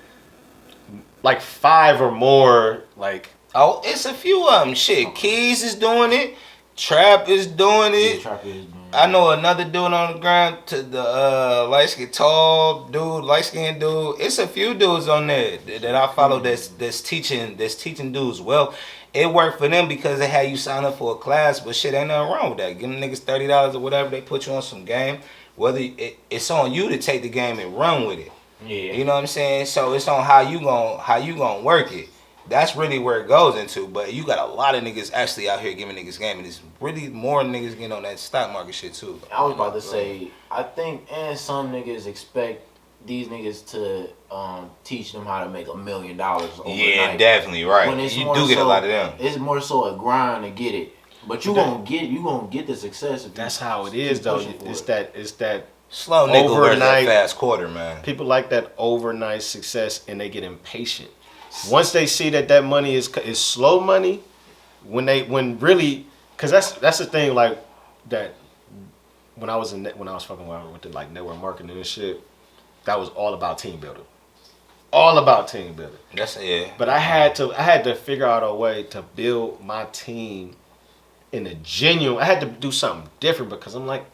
5 or more like. Oh, it's a few of them. Shit, Keys is doing it. Trap is doing it. Yeah, Trap is doing it. I know another dude on the ground to the light skin tall dude, light skinned dude. It's a few dudes on there that I follow that's teaching dudes well. It worked for them because they had you sign up for a class, but shit, ain't nothing wrong with that. Give them niggas $30 or whatever, they put you on some game. Whether it's on you to take the game and run with it. Yeah. You know what I'm saying? So it's on how you gonna work it. That's really where it goes into. But you got a lot of niggas actually out here giving niggas game, and it's really more niggas getting on that stock market shit too. I was about to say, I think, and some niggas expect these niggas to teach them how to make $1 million overnight. Yeah, definitely right. When You do get a lot of them. It's more so a grind to get it, but you gonna get the success. If That's how it is though. It's that slow nigga wears that fast quarter, man. People like that overnight success, and they get impatient. Once they see that money is slow money, when really, cause that's the thing like that. When I was fucking with the like network marketing and shit, that was all about team building. All about team building. That's it. But I had to figure out a way to build my team in a genuine. I had to do something different because I'm like,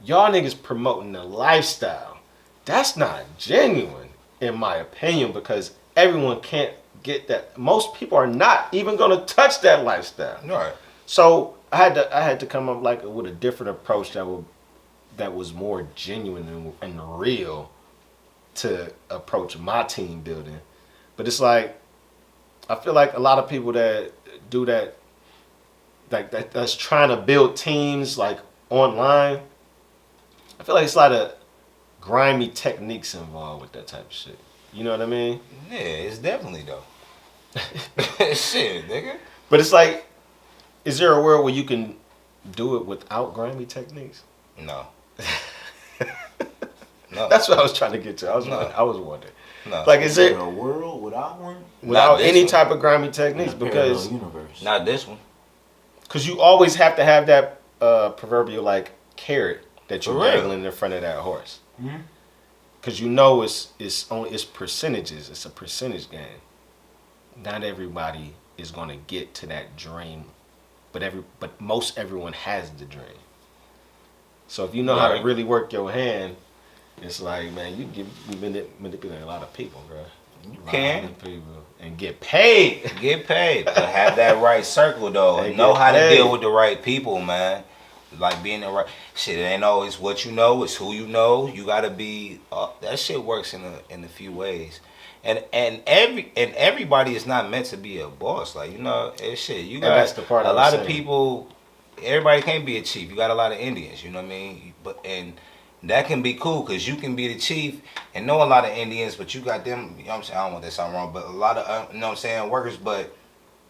y'all niggas promoting the lifestyle. That's not genuine, in my opinion, because everyone can't get that. Most people are not even gonna touch that lifestyle. Right. So I had to come up like with a different approach that was more genuine and real to approach my team building. But it's like I feel like a lot of people that do that, like that's trying to build teams like online. I feel like it's grimy techniques involved with that type of shit. You know what I mean? Yeah, it's definitely though. Shit, nigga. But it's like, is there a world where you can do it without grimy techniques? No. No. That's what I was trying to get to. I was wondering. No. Like, is there a world without one? Without any type of grimy techniques? Because universe. Not this one. Because you always have to have that proverbial like carrot that you're dangling in front of that horse. Because you know it's percentages. It's a percentage game. Not everybody is gonna get to that dream, but most everyone has the dream. So if you know how to really work your hand, it's like, man, you manipulate a lot of people, bro. You can. People and get paid. Get paid. But have that right circle though. And know how paid. to deal with the right people, man. Like being the right shit. It ain't always what you know. It's who you know. You gotta be. That shit works in a few ways. And everybody is not meant to be a boss. Like, you know, shit. You got that's the part a lot of people. Everybody can't be a chief. You got a lot of Indians. You know what I mean? And that can be cool because you can be the chief and know a lot of Indians, but you got them. You know what I'm saying? I don't want that to sound wrong, but a lot of you know what I'm saying, workers, but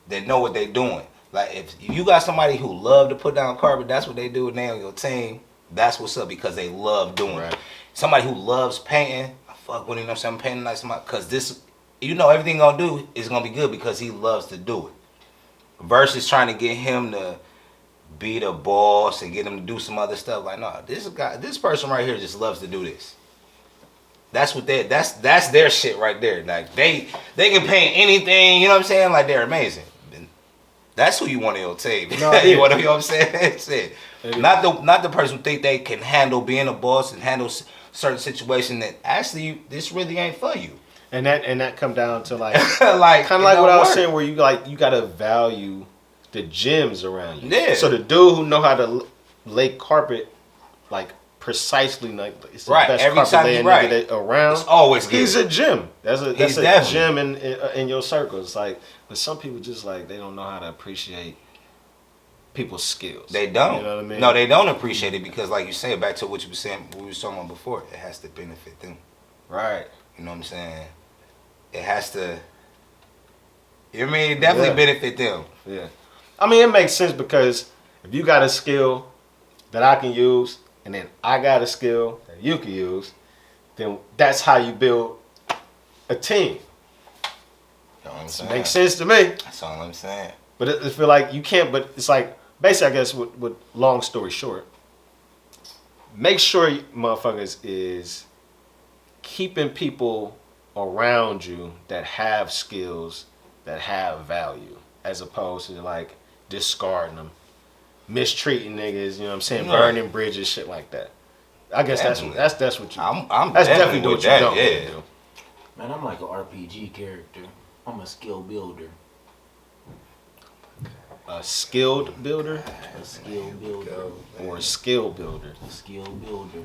they know what they doing. Like if you got somebody who love to put down carpet, that's what they do. And they on your team. That's what's up because they love doing it. Somebody who loves painting. Fuck with him, you know what I'm saying? I'm painting like somebody, cause this, you know, everything gonna do is gonna be good because he loves to do it. Versus trying to get him to be the boss and get him to do some other stuff. Like, no, this person right here just loves to do this. That's what that's their shit right there. Like they can paint anything, you know what I'm saying? Like they're amazing. That's who you want on your team. You know what I'm saying? That's it. Not the person who think they can handle being a boss and handle certain situation that actually this really ain't for you. And that come down to like like kind of like what I was saying, where you gotta value the gems around you. Yeah. So the dude who know how to lay carpet like precisely, like it's the best every carpet time laying you're nigga that around. It's always good. He's a gem. That's a definitely gem in your circle. It's like, but some people just like they don't know how to appreciate people's skills. They don't. You know what I mean? No, they don't appreciate it because, like you said, back to what you were saying, we was talking about before, it has to benefit them. Right. You know what I'm saying? It has to. You know what I mean? It definitely benefit them. Yeah. I mean, it makes sense because if you got a skill that I can use, and then I got a skill that you can use, then that's how you build a team. You know what I'm saying? Makes sense to me. That's all I'm saying. But I feel like you can't. But it's like basically, I guess, with long story short, make sure you motherfuckers is keeping people around you that have skills, that have value, as opposed to like discarding them, mistreating niggas. You know what I'm saying? Burning bridges, shit like that. I guess that's what you. That's definitely what you don't do. Man, I'm like an RPG character. I'm a skill builder. A skilled builder? A skill builder. Or a skill builder? A skill builder.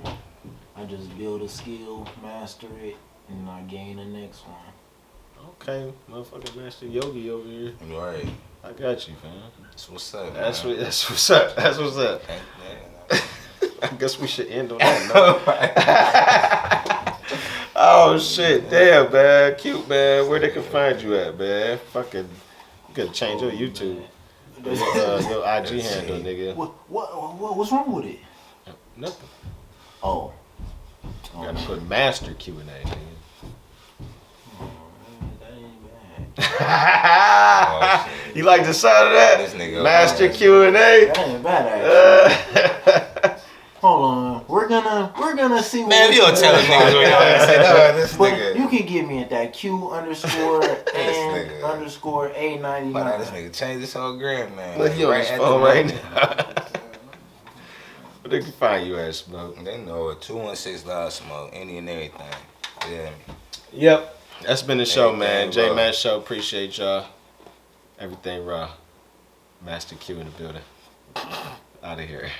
I just build a skill, master it, and I gain the next one. Okay, motherfucking Master Yogi over here. Right. I got you, fam. That's what's up. That's what's up. That's what's up. I guess we should end on that note. Oh shit, damn, man, cute, man. Where they can find you at, man? Fucking, you gotta change your YouTube. Your IG handle, nigga. What's wrong with it? Nothing. Oh. You gotta put Master Q&A, nigga. You like the sound of that? This nigga Master Q&A. That ain't bad, actually. Hold on, we're gonna see. Man, you don't tell the niggas what y'all say. No, this but nigga. You can get me at that Q underscore and underscore A99. Why this nigga change this whole gram, man? Look, you on his phone right now. But they can find you at Smoke. They know it. 216 Live Smoke, any and everything. Yeah. Yep. That's been the show, man. J Man Show. Appreciate y'all. Everything raw. Master Q in the building. Out of here.